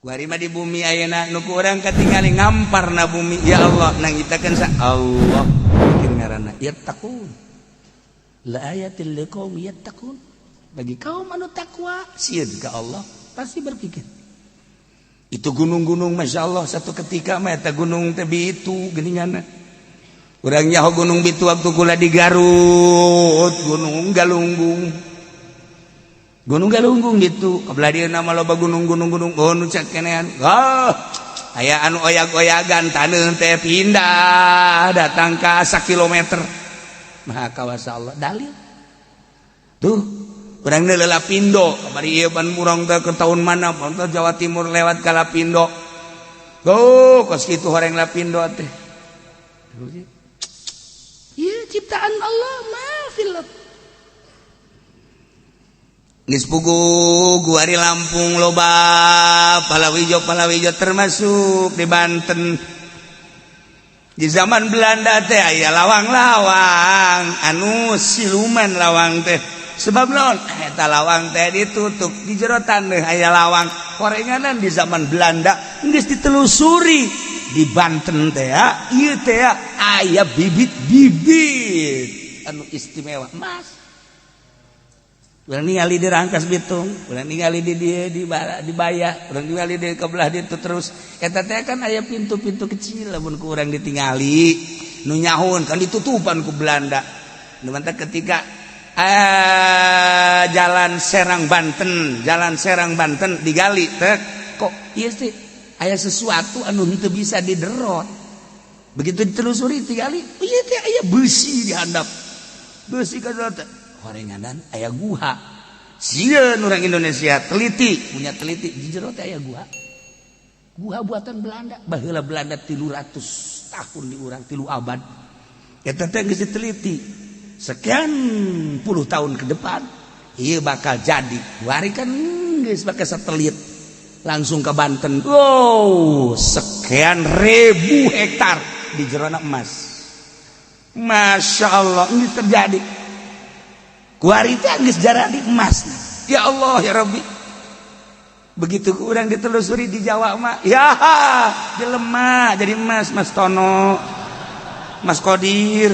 Kuari mah di bumi ayeuna nu ku urang katingali ngamparna bumi ya Allah nangitakeun sa Allah bikin ngaranna yattaqun la ayatil liqaumi yattaqun bagi kaum anu takwa sieun ka Allah pasti berpikir itu gunung-gunung Masya Allah satu ketika mah eta gunung teh Bitu geuninganna urang nyaho gunung Bitu waktu kula di Garut gunung Galunggung gitu kabelah dia nama loba gunung nu cek kenean aya anu oyag-oyagan taneuh teh pindah datang ka 1 kilometer maha kawasa Allah dalil tuh urang teh Lapindo kamari ieu ban murang teh ke taun mana pantau Jawa Timur lewat ka Lapindo kos kitu horeng Lapindo teh ieu ciptaan Allah maafil geus pugu guari Lampung loba palawijo termasuk di Banten di zaman Belanda teh aya lawang-lawang anu siluman lawang teh sebab naon eta lawang teh ditutup di jero taneuh aya lawang korenganan di zaman Belanda geus ditelusuri di Banten teh ieu teh aya bibit-bibit anu istimewa mas urang ningali di Rangkas Bitung, urang ningali di dieu di Bayah, urang ningali di kebelah ditu terus eta teh kan aya pintu-pintu kecil lamun ku urang ditingali nu nyahun kan ditutupan ku Belanda. Nu mantap ketika jalan Serang Banten digali teh kok ieu teh aya sesuatu anu henteu bisa diderot. Begitu ditelusuri digali, ieu teh aya besi di handap. Besi ka horenganan aya guha sieun urang Indonesia punya teliti di jero teh aya guha buatan Belanda baheula Belanda 300 tahun di urang 3 abad eta teh geus diteliti sekian puluh tahun ke depan ieu bakal jadi kuari kan geus pakai satelit langsung ke Banten sekian ribu hektar di jerona emas Masya Allah ini terjadi kuari teh geus jaradi emas. Ya Allah ya Rabbi. Begitu urang ditelusuri di Jawa mah, ya jelema jadi emas, Mas Tono. Mas Kodir.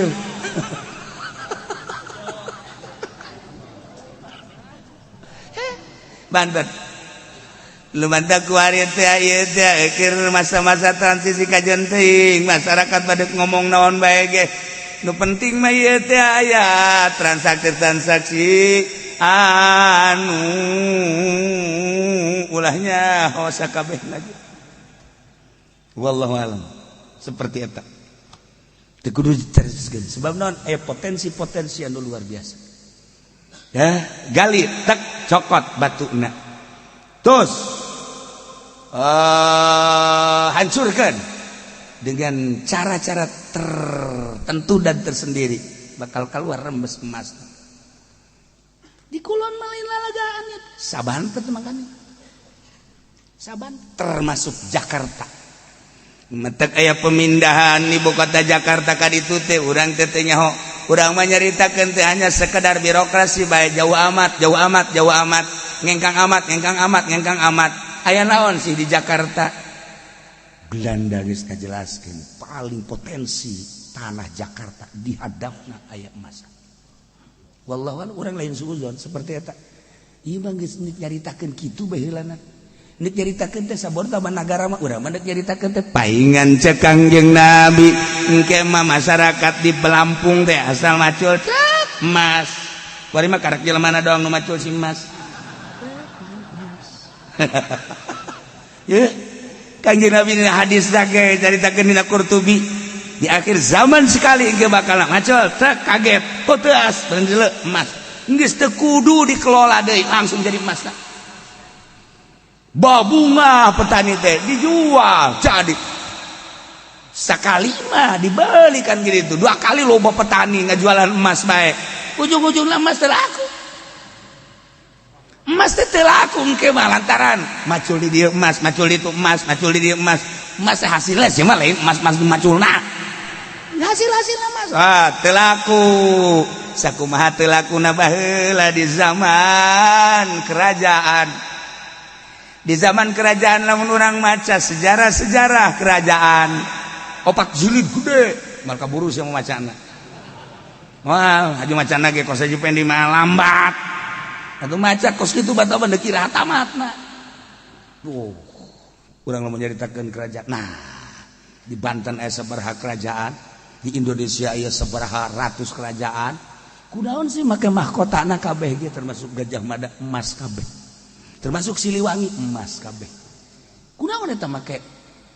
Banten. Lumantak kuari teh ieu teh keur masa-masa transisi kajian teuing, masyarakat pada ngomong naon bae ge. Nu penting mah ieu teh aya transaksi anu ulahnya hosa kabeh lagi. Wallahu alam. Seperti eta. Teu kudu diteruskeun sebab naon aya potensi-potensi anu luar biasa. Ya, gali tek cokot batuna. Terus hancurkan dengan cara-cara tertentu dan tersendiri bakal keluar rembes emas di kulon malin lalagaan saban makanya saban termasuk Jakarta metek aya pemindahan ibu kota Jakarta ka ditu teh urang teh nyaho urang mah nyaritakeun teh hanya sekedar birokrasi bae jauh amat ngengkang amat aya naon sih di Jakarta Belanda geus ngajelaskeun paling potensi tanah Jakarta di hadapna aya emas. Wallahu a'lam urang lain suuzon seperti eta. Ieu mah geus nyaritakeun kitu baheulana. Nek nyaritakeun teh saborta nagara mah urang mah nyaritakeun teh paingan cek Kangjeng Nabi engke mah masyarakat di Lampung teh asal macul emas. Kuari mah karek jelemana doang nu macul si emas. Ye Kanjeng Nabi dina hadis dage caritakeun dina Qurtubi di akhir zaman sekali engke bakal macul teu kaget puteus beungeul emas geus teu kudu dikelola deui langsung jadi emas babunga petani teh dijual jadi sakali mah dibelikan gitu 2 kali loba petani ngajualan emas bae ujung-ujungna emas teu laku emas teh laku engke mah lantaran macul di dieu emas, macul di ditu emas, macul di dieu emas. Emas teh hasilna sih mah lain emas-emas maculna. Hasil-hasilna emas. Teu laku. Sakumaha teu lakuna baheula di zaman kerajaan. Di zaman kerajaan lamun urang maca sejarah-sejarah kerajaan opak jilid gede mal kaburu sia macana. Wah, aju macana ge kos aju pendi mah lambat. Atuh maca kos kitu bata mah kira tamatna. Urang lamun nyaritakeun kerajaan. Nah, di Banten aya sabaraha kerajaan, di Indonesia aya sabaraha ratus kerajaan. Kunaon sih make mahkotana kabeh ge termasuk Gajah Mada emas kabeh. Termasuk Siliwangi emas kabeh. Kunaon eta make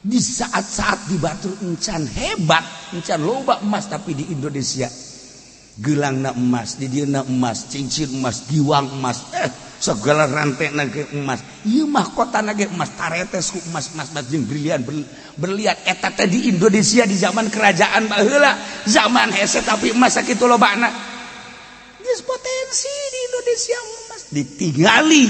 di saat-saat di Batur encan hebat, encan loba emas tapi di Indonesia gelangna emas, di dieuna emas, cincin emas, giwang emas, segala rantena ge emas. Ieu mahkotana ge emas, taretes ku emas-emas jeung brilian berlian eta teh di Indonesia di zaman kerajaan baheula. Zaman hese tapi emas sakitu lobana. Potensi di Indonesia emas ditinggali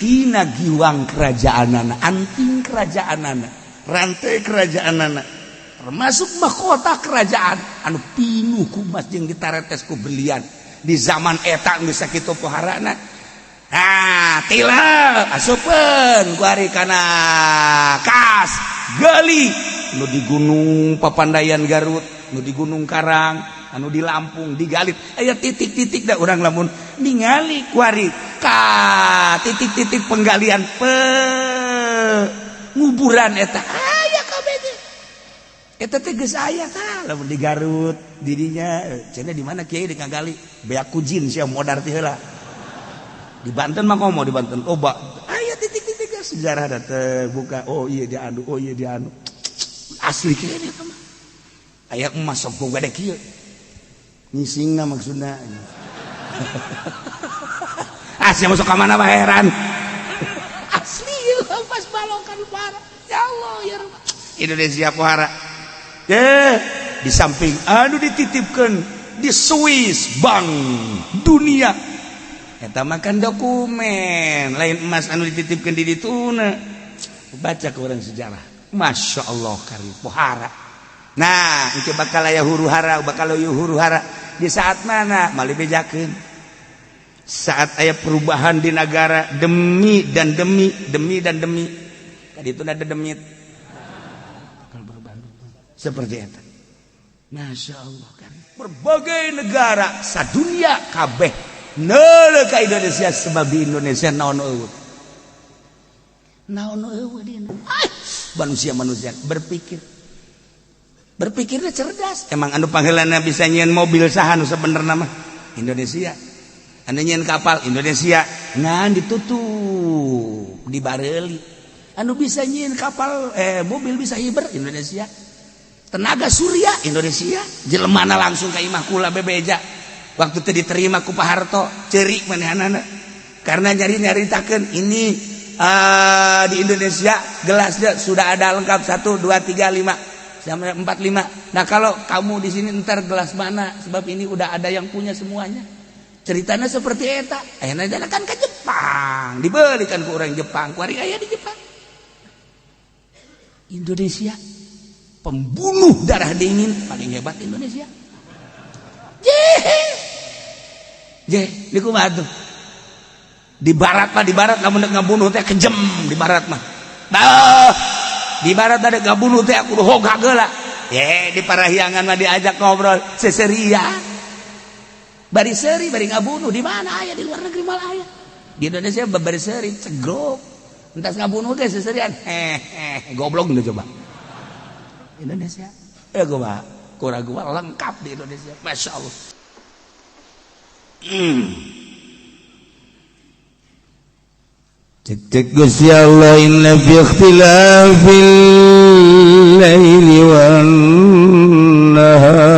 tina giwang kerajaanana, anting kerajaanana, rantai kerajaanana, termasuk mahkota kerajaan anu pinuh ku emas jeung ditaretes ku berlian. Di zaman eta geus sakitu poharana. Nah, tila asupeun ku ari kana kas gali nu di Gunung Papandayan Garut, nu di Gunung Karang, anu di Lampung, di Galit aya titik-titik da urang lamun ningali kuari ka titik-titik penggalian penguburan eta aya kabeh teh. Eta teh geus aya tah lamun di Garut didinya cenah di mana kiai di ngagali beak kujin sia modar teh heula. Di Banten mah komo di Banten loba aya titik-titik sejarah da teh buka oh iya dia anu oh iya dia anu asli kieu eta mah. Aya emas sok gede kieu. Nyisingna maksudna. Asli masuk ke mana mah heran. Asli pas balokan para. Ya Allah ya Rabb. Indonesia pohara. Di samping anu dititipkeun di Swiss Bank Dunia. Eta mah kan dokumen, lain emas anu dititipkeun di dituna. Baca ke urang sejarah. Masya Allah kari pohara. Nah, itu bakal aya huru-hara, bakal aya huru-hara di saat mana? Mali bejakeun. Saat aya perubahan di negara demi dan demi. Tadi itu ada demit. Seperti itu. Masya Allah kan. Berbagai negara sadunia kabeh neuleuh ka Indonesia sebab di Indonesia naon eueuh. Naon eueuh di Indonesia. Manusia berpikirnya cerdas. Emang anu panggilanna bisa nyeun mobil saha anu sabenerna mah Indonesia. Anu nyeun kapal Indonesia. Ngan ditutup di Bareuli. Anu bisa nyeun kapal mobil bisa hiber Indonesia. Tenaga surya Indonesia. Jelemana langsung ka imah kula bebeja. Waktu teu diterima ku Pak Harto, ceurik manehanana. Karena nyari-nyaritakeun ini di Indonesia gelasnya sudah ada lengkap 1 2 3 5 sampai 4 5. Nah kalau kamu di sini ntar gelas mana? Sebab ini udah ada yang punya semuanya. Ceritanya seperti eta. Ayeuna jalan kan ke Jepang, dibelikan ke orang Jepang. Kuari aya di Jepang. Indonesia pembunuh darah dingin paling hebat Indonesia. Di kumaha tuh? Di barat lamun ngabunuh teh kejem di barat mah. Di barat ada ngabunuh teh aku hoga geula. Di parahyangan mah diajak ngobrol seseria. Bari seuri bari ngabunuh di mana aya di luar negeri malah aya. Di Indonesia bari seuri cegrok. Entas ngabunuh teh seserian. Goblok nu coba. Indonesia. Gua lengkap di Indonesia. Masya Allah. Cek Gusti Allah inna fi ikhtilafil laili wan nahar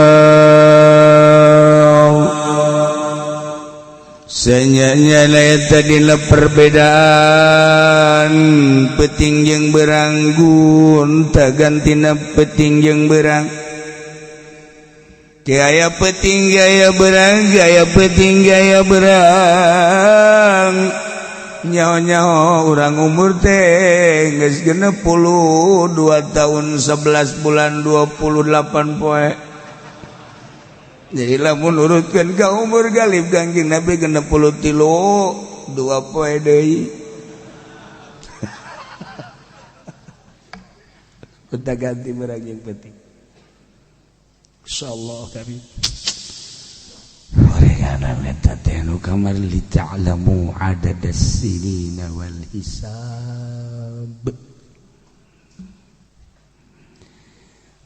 sanyanya eta dina perbedaan peuting jeung beranggun tagantina peuting jeung berang gaya peuting gaya berang gaya peuting gaya berang nyaho-nyaho urang umur teh geus 62 tahun 11 bulan 28 poe. Jadi lamun urutkeun ka umur galib Kangjeng Nabi 63 2 poe deui. Udah ganti berang yang penting. Insyaallah kami. Orangana eta teh nu kamar li ta'lamu adadas sinina wal hisab.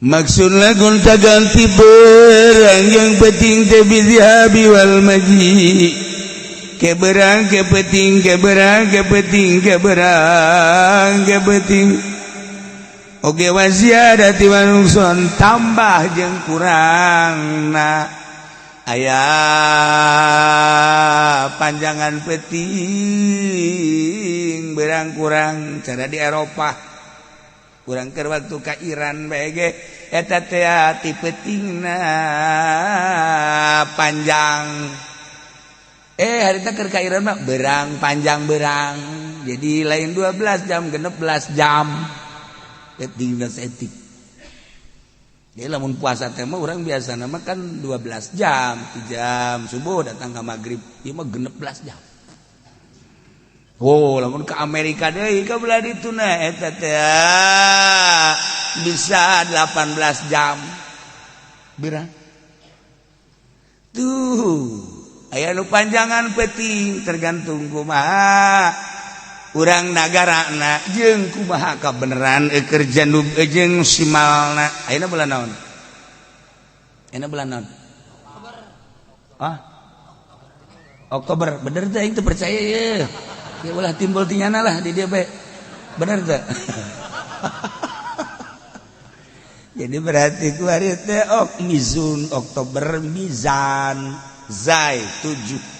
Maksud lagun tak ganti berang yang penting teh bidzihabi wal maji. Keberang kepeting keberang kepeting keberang kepeting. Oge wasiadati manungson tambah jeung kurang na aya panjangan peting berang kurang cara di Eropa kurang keur waktu ka Iran bae ge eta teh ti petingna panjang harita keur ka Iran mah berang panjang berang jadi lain 12 jam 16 jam petingna setik. Jadi lamun puasa teh mah urang biasa nama kan 12 jam, 3 jam subuh datang ke maghrib, ieu mah 16 jam. Oh, lamun ke Amerika deui ka belah dituna eta teh bisa 18 jam. Berang. Tuh, aya nu panjangan peting tergantung kumaha urang nagarana jeung kumaha kabeneran kerja nu jeung simalna ayeuna bulan naon? Ayeuna bulan naon? Oktober. Bener teh aing teu percaya ye. Ya ulah timbul tinyana lah di dieu bae. Bener teh. Jadi berarti ku hari teh mizun Oktober mizan zai 7.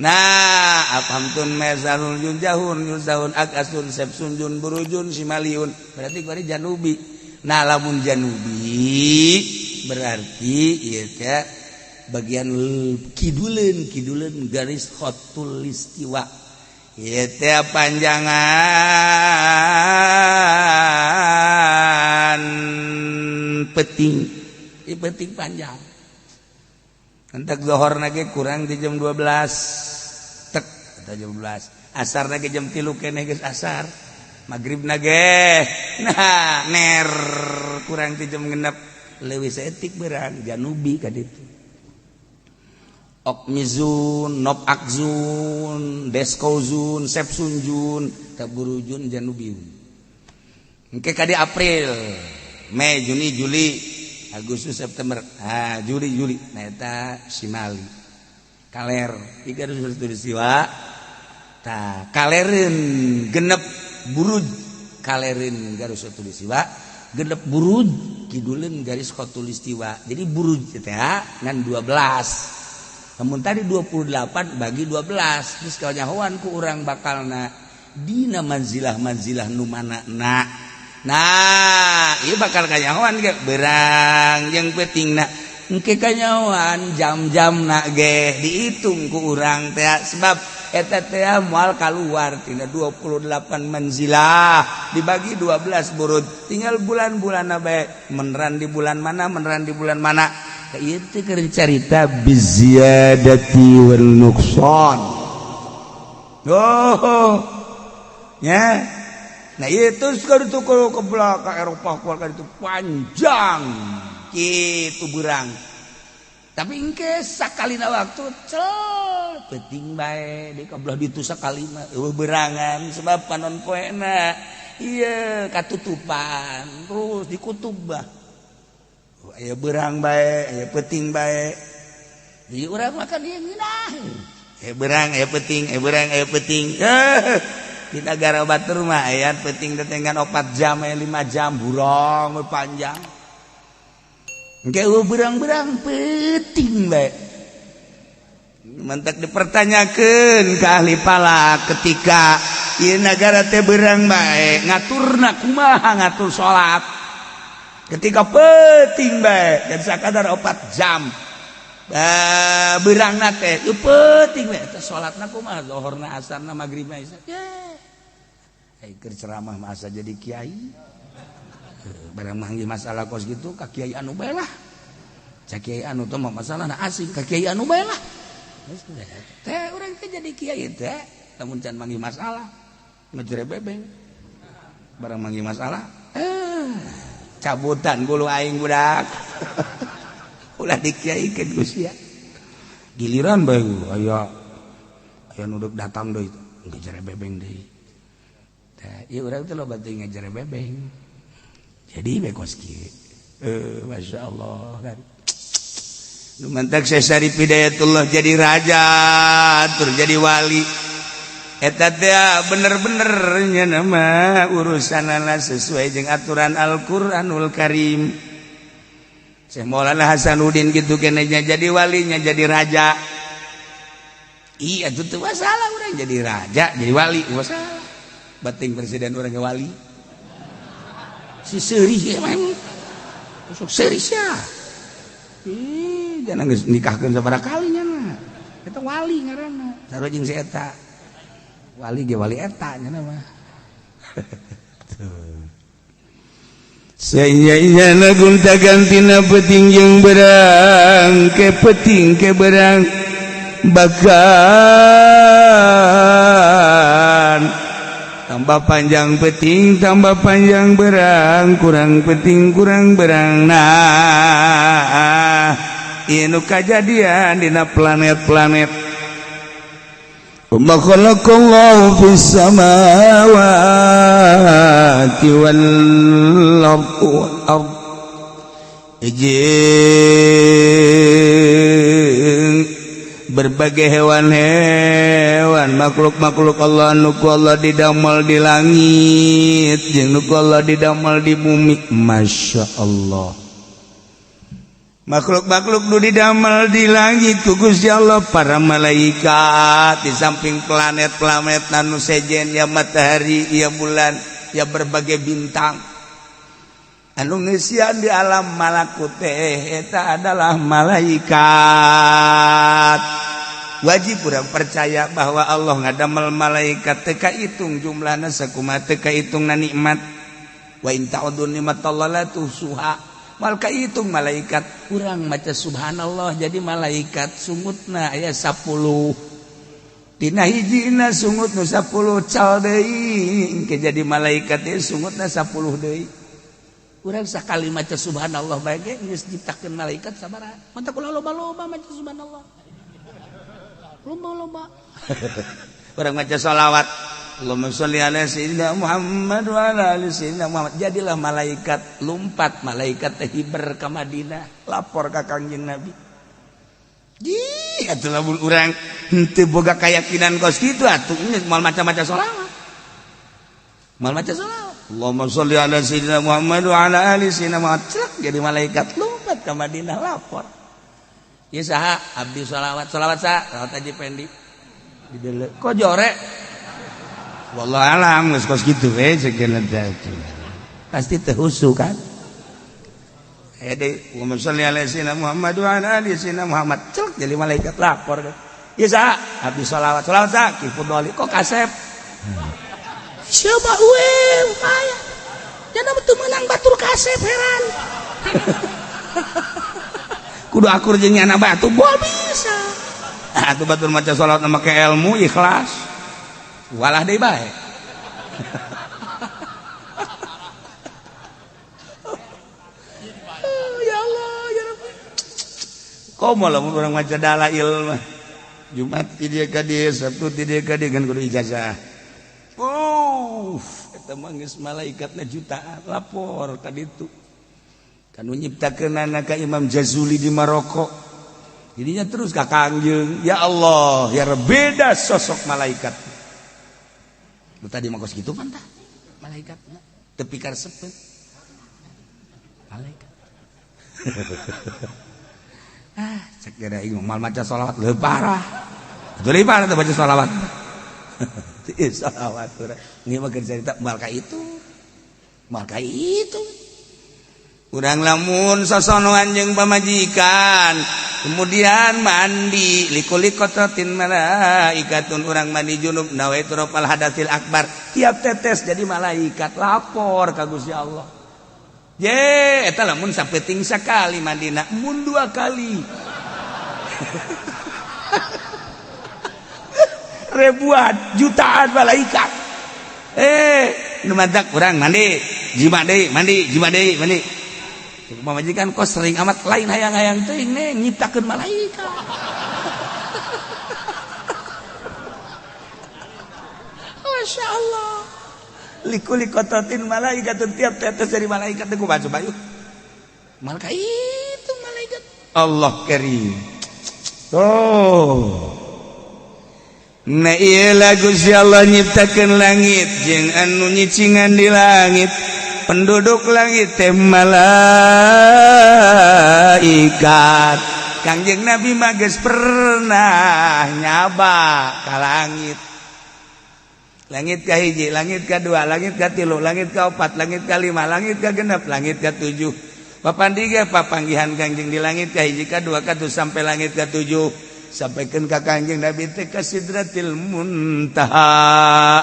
Nah, afhamtun mezanul junjahun yuzahun akasun sepsun jun burujun simaliun. Berarti ku ari janubi. Nah, lamun janubi berarti ieu teh bagian kiduleun garis khatul istiwa. Ieu teh panjangan peting. Ieu peting panjang. Entek zuhur nage kurang di jam 12 tek atau jam 12 asar nage jam 3 keneh geus asar maghrib nage nah ner kurang di jam 6 leuwih saeutik berang janubi ka ditu okmizun nopakzun deskauzun sepsunjun taburujun janubiun engke ka di April Mei Juni Juli Agustus September Juli nah eta simali kaler tiga tulistiwa tah kalereun genep buruj kalereun garis tulistiwa genep buruj kiduleun garis khatulistiwa jadi buruj teh ngan 12 namun tadi 28 bagi 12 terus kawanyahoan ku urang bakalna dina manzilah nu manana. Nah, ieu bakal kanyahoan ge berang jeung petingna. Engke kanyahoan jam-jamna ge dihitung ku urang teh sebab eta teh moal kaluar tina 28 manzilah dibagi 12 burud. Tinggal bulan-bulanna bae meneran di bulan mana. Ieu teh keur carita biziyadati wal nuqsan. Oh. Ya. Nah itu sekali itu kalau ke belakang Eropa keluarga itu panjang gitu berang. Tapi engke sakalina waktu peting bae di kabelah ditu sakalina berangan sebab panon poena iya katutupan terus dikutub bah. Aya berang bae, aya peting bae. Di urang makan ieu ngeunah. Berang, aya peting, berang, aya peting. Di negara batur mah aya peting tetengan 4 jam aya 5 jam burong panjang engke berang-berang peting bae mentek dipertanyakeun ka ahli palak ketika ieu negara teh berang bae ngaturna kumaha ngatur salat ketika peting bae dan sakadar 4 jam berangna teh peting bae teh salatna kumaha zuhurna asarna maghribna isya keur ceramah masa jadi kiai barang manggi masalah kos gitu ka kiai anu bae lah cak kiai anu teh mah masalahna asing ka kiai anu bae lah teh urang teh jadi kiai teh lamun can manggi masalah ngejere bebeng barang manggi masalah cabutan gulu aing budak ulah dikiaikeun ku sia giliran bae aya nuduk datang deui ngejar bebeng deui tah ieu urang teh loba teu ngejar bebeng jadi bekos kieu masyaallah kan nu mantak Syekh Syarif Hidayatullah jadi raja tur jadi wali eta teh bener-bener nya nama urusanana sesuai jeung aturan Al-Qur'anul Karim. Syekh Maulana Hasanuddin gitu kenanya jadi walinya jadi raja. Iya itu tuh masalah orang jadi raja jadi wali masalah. Bating presiden orang wali. Si seurih emang. Sok seurih sia. Jangan nikahkeun sabaraha kalinya mah. Eta wali ngaranna. Sarua jeung si eta. Wali ge wali eta nya mah. Saya nagun tagantina peting jeung berang ke peting ke berang bakan tambah panjang peting tambah panjang berang kurang peting kurang berang nah ieu kajadian dina planet-planet Wa khalaqallahu fis samawati wal ardi berbagai hewan-hewan makhluk-makhluk Allah nuku Allah didamel di langit jeung nuku Allah didamel di bumi Masya Allah makhluk-makhluk nu didamel di langit ku Gusti Allah para malaikat di samping planet-planet anu sejen ya matahari ya bulan ya berbagai bintang anu ngeusian di alam malakut teh eta adalah malaikat wajib urang percaya bahwa Allah ngadamel malaikat teu kahitung jumlahna sakumaha teu kahitungna nikmat wa in ta'udun nikmatallahi la tuhsuha mal kahitung malaikat urang maca subhanallah jadi malaikat sungutna aya 10 dina hijina sungut nu 10 cal deui engke jadi malaikat teh sungutna 10 deui urang sakali maca subhanallah bae ge geus diciptakeun malaikat sabaraha mantap ulah loba-loba maca subhanallah loba-loba urang maca shalawat Allahumma sholli ala sayyidina Muhammad wa ala ali sayyidina Muhammad jadilah malaikat lumpat malaikat teh hiber ka Madinah lapor ka Kangjeng Nabi atuh lamun urang henteu boga kayakinan kos kitu atuh moal maca-maca shalawat moal maca shalawat Allahumma sholli ala sayyidina Muhammad wa ala ali sayyidina Muhammad jadi malaikat lumpat ka Madinah lapor ieu saha abdi shalawat saha shalawat Haji Pendi dideuleu kok jore wallah alam geus kos kitu we cekeun teh pasti teh husu kan aya deui wa sholli ala sayyidina Muhammad wa ala ali sayyidina Muhammad celek jadi malaikat lapor ieu saha abdi shalawat saha ki Fudoli kok kasep coba we aya jangan betul menang batur kasep heran kudu akur jeung nyana batu boal bisa atuh batur maca shalawat make ilmu ikhlas walah deui bae ya Allah ya Rabbi komo lamun urang maca dalail mah Jumat ti dieu ka dieu Sabtu ti dieu ka dieu kan kudu ijazah eta mah geus malaikatna jutaan lapor ka ditu kanu nyiptakeunana ka Imam Jazuli di Maroko jadinya terus ka Kangjeng ya Allah ya Rabbi beda sosok malaikat lu tadi mah kos kitu kan tah malaikat tepi karesep malaikat cek gara ieu mal maca shalawat leuh parah atuh parah teh baca shalawat ieu shalawat urang ieu mah keur carita mal ka itu urang lamun sosonoan jeung pamajikan kemudian mandi likulikotatin malaikatun urang mandi junub nawaitu rafal hadatsil akbar tiap tetes jadi malaikat lapor ka Gusti Allah ye eta lamun sapeting sakali mandina mun 2 kali ribuan jutaan malaikat nu mantak urang mandi jima deui mandi Majikan kok sering amat lain hayang-hayang teuing nyiptakeun malaikat. Masya Allah. Likuli kototin malaikat tiap tetes dari malaikat aku baca bayu. Malaikat itu malaikat Allah karim. Oh. Nah iya lagu si Allah nyiptakeun langit jeung anu nyicingan di langit. Penduduk langit teh malaikat. Kangjeng Nabi mah geus pernah nyaba ka langit. Langit ka hiji, langit ka dua, langit ka tilu, langit ka opat, langit ka lima, langit ka genep, langit ka tujuh. Papandiga papanggihan Kangjeng di langit ka hiji, ka dua, ka tujuh sampai langit ka tujuh. Sampaikan ka Kangjeng Nabi teh ka Sidratil Muntaha.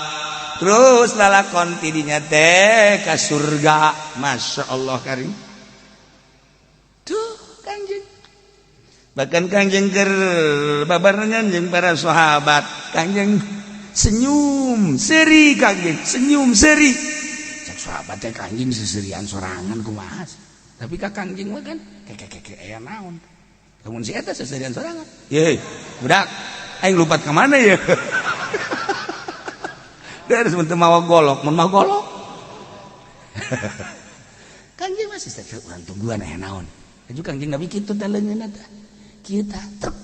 Terus lalakon tidinya teh ka surga. Masya Allah karim. Tuh Kangjeng. Bahkan Kangjeng keur babarengan jeung para sahabat. Kangjeng senyum seri Kangjeng, senyum seri. Cak sahabat teh Kangjeng seserian sorangan kumaha. Tapi ka Kangjeng mah kan keke aya naon. Lamun si eta seserian sorangan. Ye, budak aing lupat ka mana ya? Dari sebentar mau golok, mau golok. Kangjeng masih setel urang tungguan aya naon. Aju Kangjeng Nabi kitu teh leungeunna teh. Kita truk.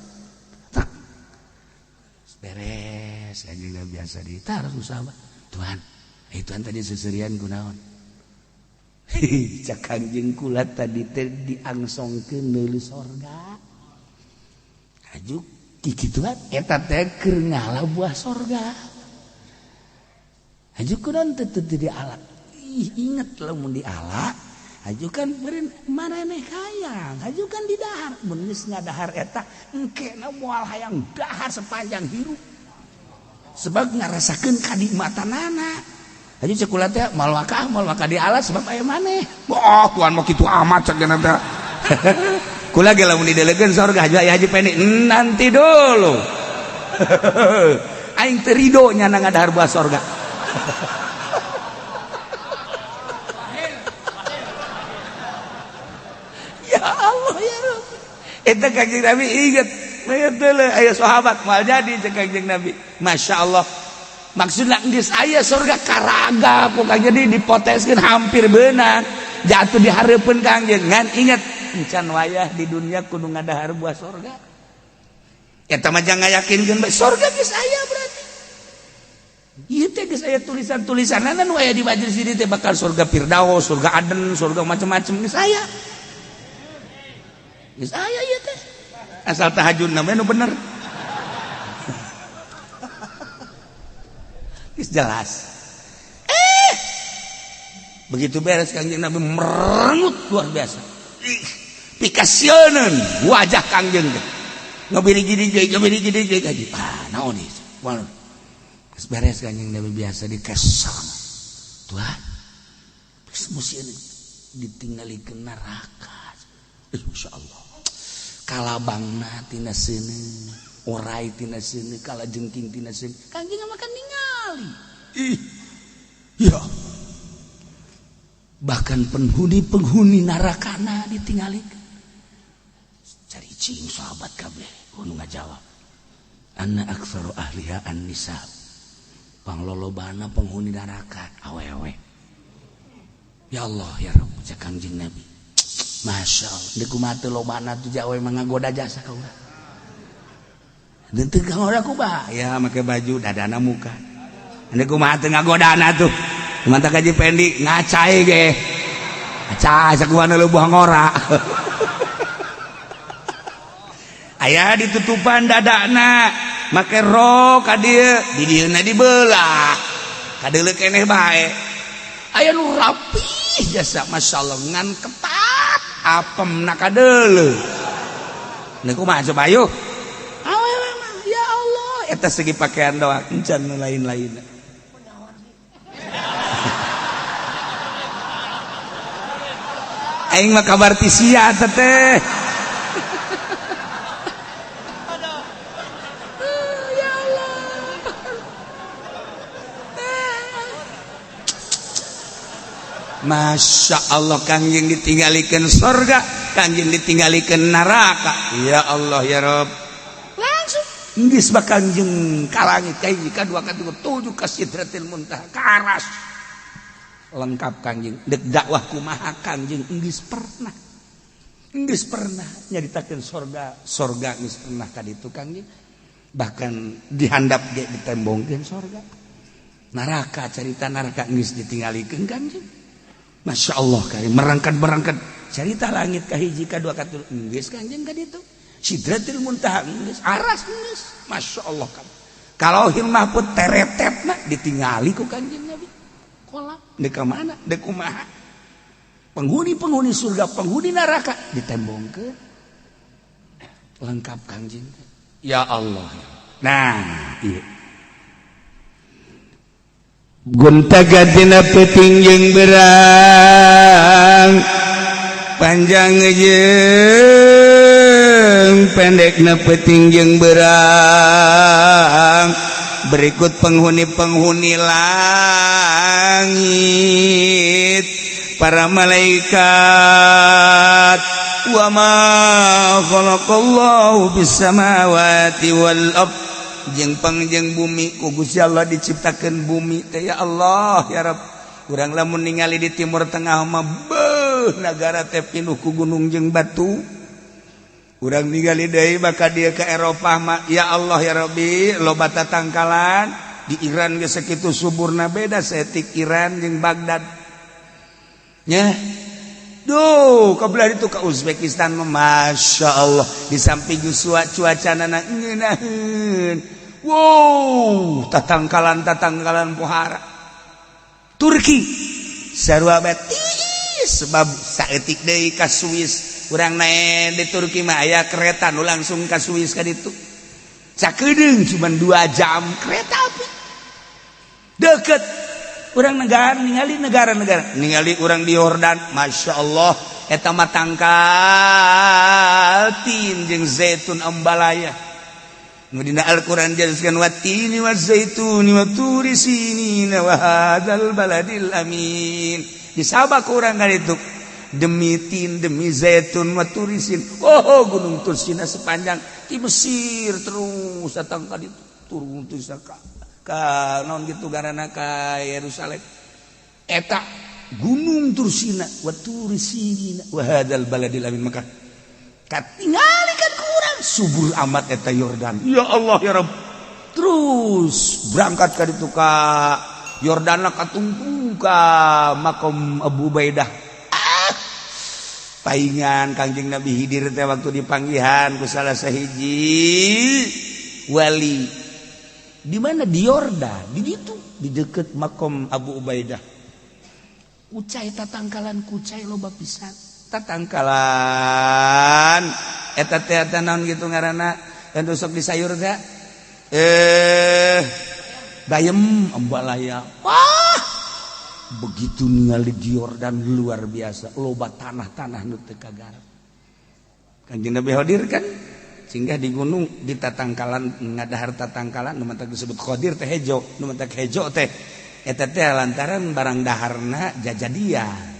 Beres Kangjeng Nabi biasa ditaruh sahabat. Tuhan, Tuhan tadi seserian kunaon? Cak Kangjeng kula tadi teh diangsongkeun neuli sorga. Aju kikituan eta teh keur ngala buah sorga. Aju kunaon teh di ala. Inget lamun di ala. Aju kan beureun maraneh hayang. Aju kan di dahar. Mun geus ngadahar eta engkena moal hayang dahar sepanjang hirup. Sebab ngarasakeun kanikmatanana. Aju cek kula teh moal wakah di ala sebab aya maneh. Oh, Tuhan mah kitu amat cek cenah teh. Kula ge lamun didelegeun sorga haji pendek nanti dulu. Aing teu rido nya ngadahar buah sorga. Ya Allah ya Rabbi. Eta Kangjeng Nabi inget. Aya sahabat moal jadi cek Kangjeng Nabi. Masya Allah. Maksudna geus aya surga karaga pokoknya dipoteskeun hampir beunang. Jatuh di hareupeun Kangjeng ngan inget encan wayah di dunia kudu ngadahar buah surga. Eta mah jangan yakinkeun bae surga geus aya berarti. Ieu teh geus aya tulisan-tulisanana nu aya di majelis ini teh bakal surga Firdaus, surga Aden, surga macam-macam geus aya. Geus aya ieu teh. Asal tahajudna mah nu bener. Geus jelas. Begitu beres Kangjeng Nabi merengut luar biasa. Pikasieun wajah Kangjeng teh. Ngabiri-giri gaji. Naon ieu? Waduh. Geus beres Kangjeng Nabi biasa dikesang. Tuhan. Geus musieun ditinggalikeun neraka. Masyaallah. Kalabangna tina seuneu, orai tina seuneu, kalajengking tina seuneu. Kangjeng mah kan ningali. Ya. Bahkan penghuni narakana ditinggalikeun. Cari cing sahabat kabeh nu ngajawab. Anna aktsaru ahliha an-nisa. Panglolobana penghuni neraka awewe. Ya Allah ya Rabb cek Kangjeng Nabi. Masya Allah. Di kumaha teu lobana tuh awewe mah ngagoda jasa ka urang. Dan teu ngagoda kumaha? Ya make baju dadana muka. Ande kumaha teu ngagodana tuh. Mantap gaji pendi ngacai ge. Ngacai sakuana leubuh ngora. Aya ditutupan dadana, make rok ka dieu, di dieuna dibelah. Kadeuleu keneh bae. Aya nu rapih jasa masyaallah ngan ketat apemna kadeuleu. Nih kumaha coba ayo? Awewe mah ya Allah eta segi pakaian doang encan nu lain-lain. Aing mah kabar ti sia teh. Ya Allah. Masya Allah Kangjeng ditinggalikan surga, Kangjeng ditinggalikan neraka. Ya Allah ya Rob, langsung geus bakal Kangjeng ka langit ka hiji ka dua ka tilu tujuh ka Sidratil Muntaha karas lengkap Kangjeng. Dek dakwah kumaha Kangjeng geus pernah nyaritakeun surga geus pernah ka ditu Kangjeng. Bahkan dihandap ge ditembongkeun surga. Neraka carita neraka geus ditinggalikeun Kangjeng. Masya Allah kali merangkat cerita langit kahiji ka dua ka tilu geus Kangjeng ka ditu Sidratil Muntaha geus aras geus. Masya Allah kan kalau Lauhul Mahfuz teretetna ditingali ku Kangjeng Nabi kolak dek ka mana dek kumaha penghuni surga penghuni neraka ditembongkeun lengkap Kangjeng. Ya Allah. Nah iya guntaga dina peuting jeung berang panjang jeung pendekna peuting jeung berang berikut penghuni langit para malaikat wa ma khalaqallahu bis samawati wal ardh jeung pangjeng bumi ku Gusti Allah diciptakeun bumi teh ya Allah ya Rabb. Urang lamun ningali di timur tengah mah beuh nagara teh pinuh ku gunung jeung batu. Urang ningali deui maka dia ke Eropah mah ya Allah ya Rabbi loba tatangkalan. Di Iran geus sakitu suburna beda saeutik Iran jeung Baghdad. Nya duh kabelah itu ke Uzbekistan Masya Allah di samping cuacana ngeunaheun. Wow tatangkalan pohara. Turki sarua batis sebab saeutik deui ka Swiss urang nae di Turki mah aya kereta nu langsung ka Swiss ka ditu cakedeung cuman 2 jam kereta api deket. Urang negara-negara ningali urang di Yordan Masya Allah eta mah tangkal tin jeung zaitun ambalaya nu dina Al-Qur'an jelaskeun watini wazaituni wa turi sinina wa hadzal baladil amin disabak urang ka ditu demi tin demi zaitun wa turi sin gunung Tursina sepanjang di Mesir terus datang ka ditu turun terus ka naon gitu garana ka Yerusalem eta gunung Tursina wa turisina wa hadzal baladil amin maka katingali kan kurang subur amat eta Yordan. Ya Allah ya Rabb terus berangkat ka ditu ka Yordan katungtung ka makom Abu Ubaidah paingan Kangjeng Nabi Khidir teh waktu dipanggihan ku salah sahiji wali. Di mana di Yordan, di situ di dekat makom Abu Ubaidah. Ucai tatangkalan kucai loba pisan. Tatangkalan eta teh naon gitu ngaranna anu sok di sayur ga? Bayem ambalaya. Wah! Begitu ningali di Yordan luar biasa, loba tanah-tanah nu teu kagarap. Kanjeng Nabi hadir kan? Singgah di gunung di tatangkalan ngadahar tatangkalan nu mantag disebut Qadir teh hejo nu mantag hejo teh eta teh lantaran barang daharna jajadian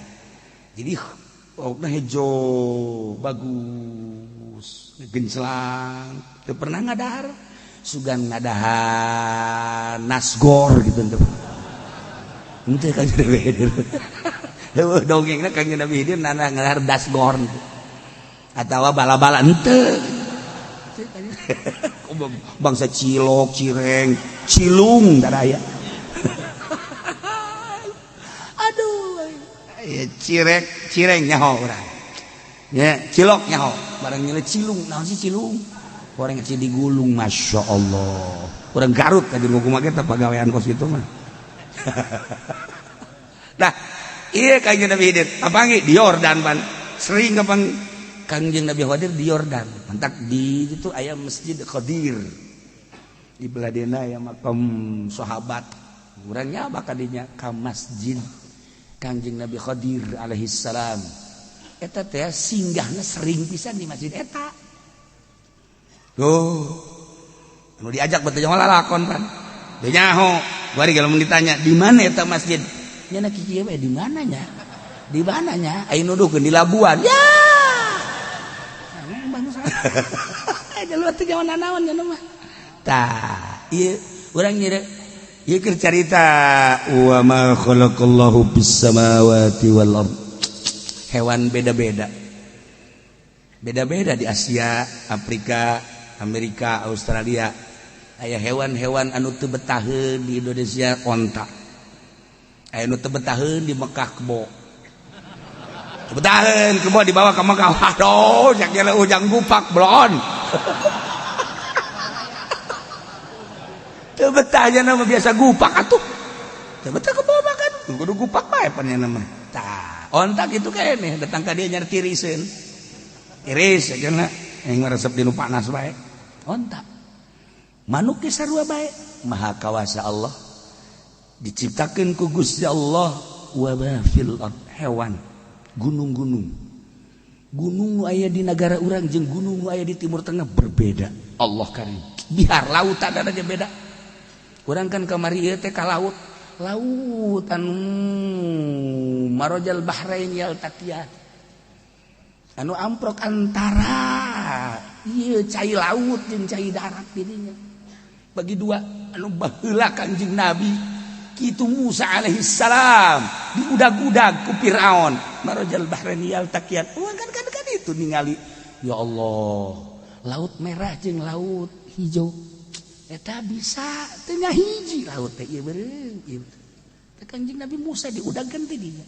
jadi na hejo bagus genclang teu pernah ngadahar sugan ngadahar nasgor gitu teu kan Nabi Hidir dongengna Kanjeng Nabi Hidir nana ngadahar dasgor atawa bala-bala henteu bangsa cilok, cireng, cilung daraya. Aduh, ya cireng nyaho urang. Ya, cilok nyaho, barang nyele cilung, naon sih cilung? Orang kecil digulung, Masya Allah. Urang Garut tadi ngomong kita pegawaian kos itu mah. Nah, iya Kanjeng Nabi Khidir, kapangi di Yordan pan, sering kapang Kanjeng Nabi Khidir di Yordan, mantak di itu aya Masjid Qadir. Di beladena aya makam sahabat. Urangnya bakadinya ka masjid Kanjeng Nabi Khidir alaihi salam. Eta teh singgahna sering pisan di masjid eta. Tuh. Anu diajak batu jeung lalakon pan. Teu nyaho. Bari kalau ditanya, "Di mana eta masjid?" Nya kieu we di mana nya? Di mananya? Ayo nuduhkeun di Labuan. Ya. Bangsa. Jalur teh jaman naon cenah mah. Tah, ieu urang nyere ieu keur carita wa ma khalaqallahu bis samawati wal ard. Hewan beda-beda. Beda-beda di Asia, Afrika, Amerika, Australia. Aya hewan-hewan anu teu betaheun di Indonesia onta. Aya nu teu betaheun di Mekah kebo. Betaheun kebo dibawa ke Mekah. Aduh, sakira ujang gupak blon. Teu betah nya nama biasa gupak atuh. Teu betah kebo makan. Kudu gupak bae pannya nama. Tah, onta kitu keneh datang ka dieu nyari tiriseun. Iris ajeuna yang ngaresep di nu panas bae. Onta. Manuk ge sarua bae. Maha kawasa Allah. Diciptakeun ku Gusti Allah wa ma fil ard hewan. Gunung-gunung. Gunung nu aya di negara urang jeung gunung nu aya di Timur Tengah berbeda. Allah karim. Bihar lautan aja beda. Urang kan kamari ieu teh ka laut. Laut anu marajal bahrain yaltaqiyan. Anu amprok antara ieu cai laut jeung cai darat didinya. Bagi dua anu baheula Kanjeng Nabi kitu Musa alaihi salam diudag-udag ku Firaun marajal bahrain yaltaqiyan. Kan itu ningali ya Allah laut merah jeung laut hijau eta bisa teu ngahiji laut teh ieu beureum ieu. Kanjeng Nabi Musa diudagkeun ti dinya.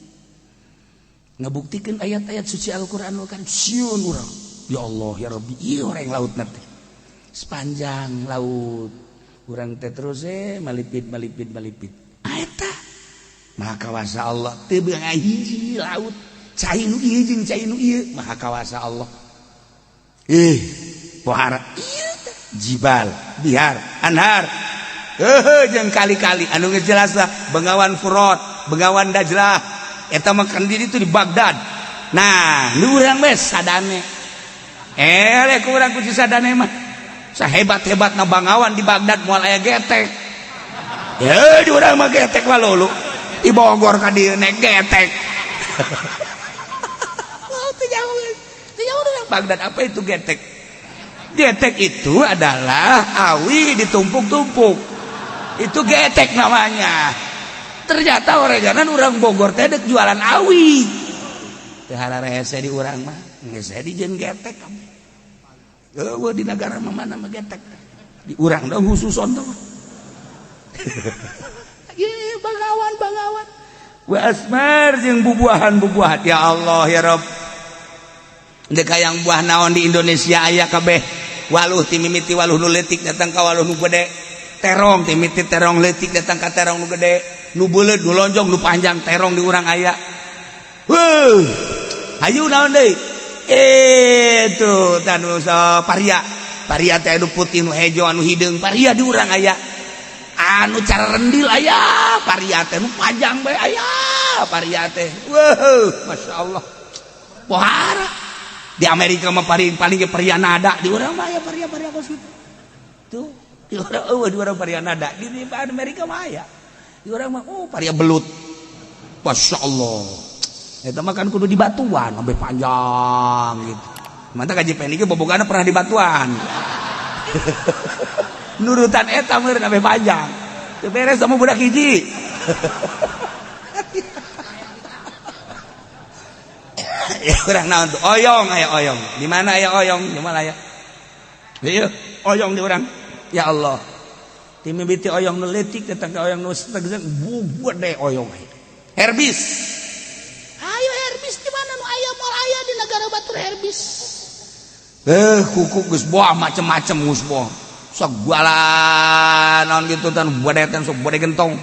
Ngabuktikeun ayat-ayat suci Al-Qur'an kan sieun urang. Ya Allah ya Rabbi ieu orang laut teh. Sepanjang laut urang teh terus malipit. Eta maha kawasa Allah teu ngahiji laut cai nu ieu jeung cai nu ieu maha kawasa Allah. Pohara ieu jibal bihar anhar jeung kali-kali anu geus jelas lah Bengawan Furat Bengawan Dajlah eta makan diri itu di Baghdad. Nah nu urang mah sadane ku urang ku sadane mah sahebat-hebatna Bengawan di Baghdad moal aya getek di urang mah getek walulu di Bogor ka dieu naik getek. Baghdad apa itu getek? Getek itu adalah awi ditumpuk-tumpuk. Itu getek namanya. Ternyata oreganan orang Bogor teh dek jualan awi. Teu hararese di urang mah, geus dijieun getek. Eueuh di negara mana mah getek. Di urang da khususon teh. Ieu Bengawan. Wa asmar jeung bubuahan-bubuahan ya Allah ya Rabb. Dek hayang buah naon di Indonesia aya kabeh. Waluh ti mimiti waluh nu leutik datang ka waluh nu gede. Terong ti mimiti terong leutik datang ka terong nu gede. Nu beuleud nu lonjong nu panjang terong di urang aya. Hayu naon deui? Itu tanu paria. Paria teh anu putih nu hejo anu hideung paria di urang aya. Anu cara rendil aya, paria teh nu panjang bae aya. Paria teh. Masyaallah. Pohara. Di Amerika mah paling ge paria nada, di urang mah aya paria kos kitu. Tuh, di urang paria nada, di Amerika mah aya. Di urang mah paria belut. Masyaallah. Eta mah kan kudu di batuan, sampai panjang gitu. Mantap kaji peni ge bobogana pernah di batuan. Nurutan eta meureun sampai panjang. Teu beres sama budak hiji. Ya urang naon tuh oyong aya oyong. Di mana aya oyong? Di mana aya? Ieu oyong di urang. Ya Allah. Ti mimiti oyong nu leutik datang ka oyong nu segede bubuat deh oyong. Herbis. Ayo herbis di mana nu aya moal aya di negara batur herbis. Kuku geus boa macem-macem geus boa. Sok jualan naon kitu tan bodetan sok bode gentong.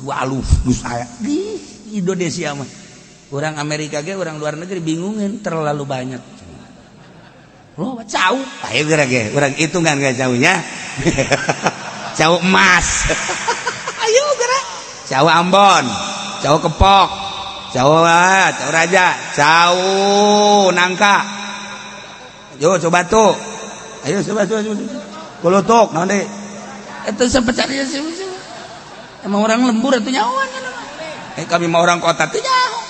Waluh geus aya di Indonesia mah. Orang Amerika ge orang luar negeri bingungin terlalu banyak. Loh, cau. Ayo geura ge, urang hitungan ge caunya. Cau emas. Ayo geura. Cau Ambon, cau Kepok, cau Raja, cau Nangka. Yo coba tuh. Ayo coba. Kulutuk naon deui? Eta sampai cari sih. Emang orang lembur atuh nyawan. kami mau orang kota tuh jauh.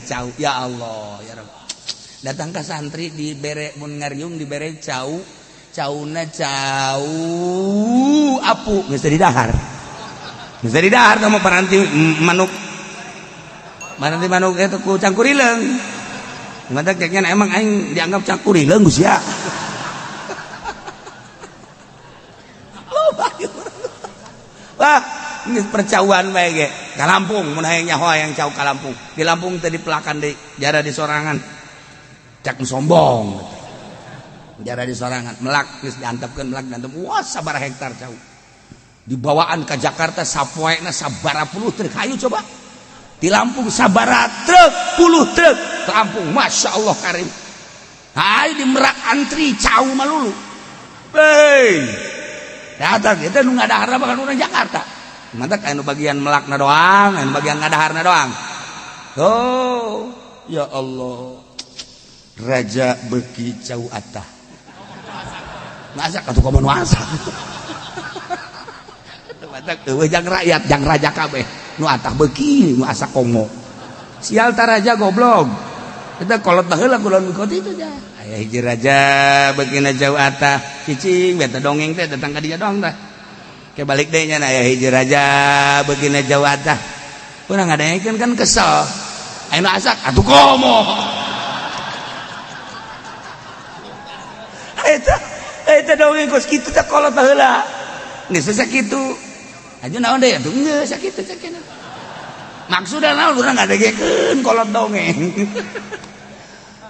Cau, ya Allah, ya Rabb. Datang ke santri di bere mun ngariung di bere cau, cauna cau apu geus di dahar. Geus di dahar sama paranti manuk. Paranti manuk itu ku cangkurileung. Mata kayaknya emang aing dianggap cangkurileung geus ya. Wah, ini percauan bae ge. Ka Lampung mun hayang nyaho yang cau ka Lampung. Di Lampung teh dipelakan di jara di sorangan. Cak sombong. Jara di sorangan melak geus diantepkeun melak diantep. Wah, sabaraha hektar cau. Dibawaan ke Jakarta sapoena sabaraha puluh truk. Hayu coba. Di Lampung sabaraha truk, puluh truk ke Lampung. Masya Allah karim. Hayu di Merak antri cau malulu. Hei. Datang itu nu ngadaharna bakal urang Jakarta. Mantap anu bagian melakna doang, anu bagian ngadaharna doang. Oh, ya Allah. Raja beki cau atah. Masa atuh komo nu asa. Mantap eueuh jang rakyat, jang raja kabeh. Nu atah beki, nu asa komo. Sial ta raja goblok. Kita kolot baheula kulon mikot itu ja. Aya hiji raja begina jauh atah cicing beta dongeng teh datang ka dieu doang tah. Ke balik deui nya aya hiji raja begina jauh atah. Urang ngadaengkeun kan kesel. Anu asak atuh komo. Eta dongeng kos kitu teh kolot baheula. Geus sakitu. Aju naon deui atuh geus sakitu sakena. Maksudna naon urang ngadegekeun kolot dongeng.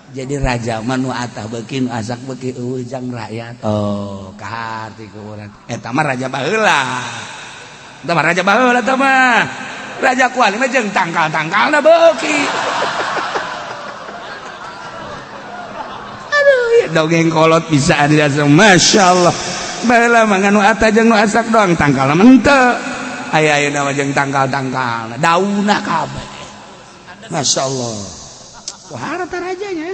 Jadi raja manu atah beuki nu asak beuki eueuh jang rakyat. Oh, kaharti ku urang. Eta mah raja baheula. Eta mah raja baheula eta mah. Raja kuali mah jeung tangkal-tangkalna beuki. Aduh, dongeng kolot bisa dirasa masyaallah. Baheula mah nganu atah jeung nu asak doang tangkalna mah henteu. Aya-ayana mah jeung tangkal-tangkalna, daunna kabeh. Masyaallah. Wah, rata rajanya.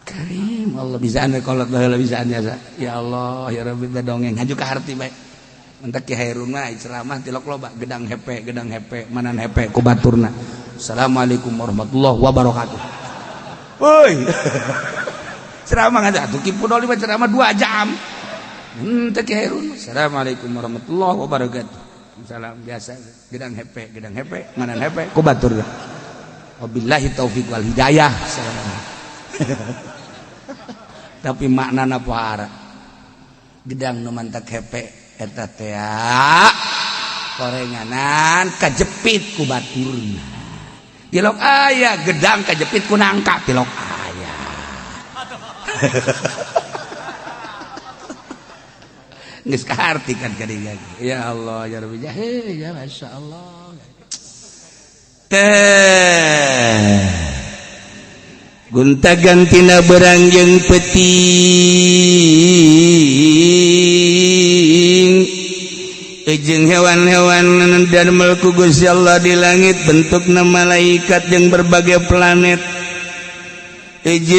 Karim Allah bisa anda kolot baheula bisa anda. Ya Allah, ya Rabbi dongeng haju ka harti bae. Mentek Ki Hairun mah ceramah tilok loba gedang hepe, manan hepe ku baturna. Assalamualaikum warahmatullahi wabarakatuh. Woi. Ceramah ngada atuh Ki Pudoli mah ceramah 2 jam. Mentek Ki Hairun. Assalamualaikum warahmatullahi wabarakatuh. Salam biasa gedang hepe, manan hepe ku baturna. Wabillahi taufik wal hidayah. Tapi maknana pohara gedang nu mantak hepe eta teh korenganan kajepit ku baturna. Tilok aya gedang kajepit ku nangka tilok aya. Geus kahartikeun ka dieu. Ya Allah ya Rabbi ya masyaallah. Gunta gantina berangjeng peting jeung hewan-hewan dan melku Gusti Allah di langit bentukna malaikat jeung berbagai planet jeung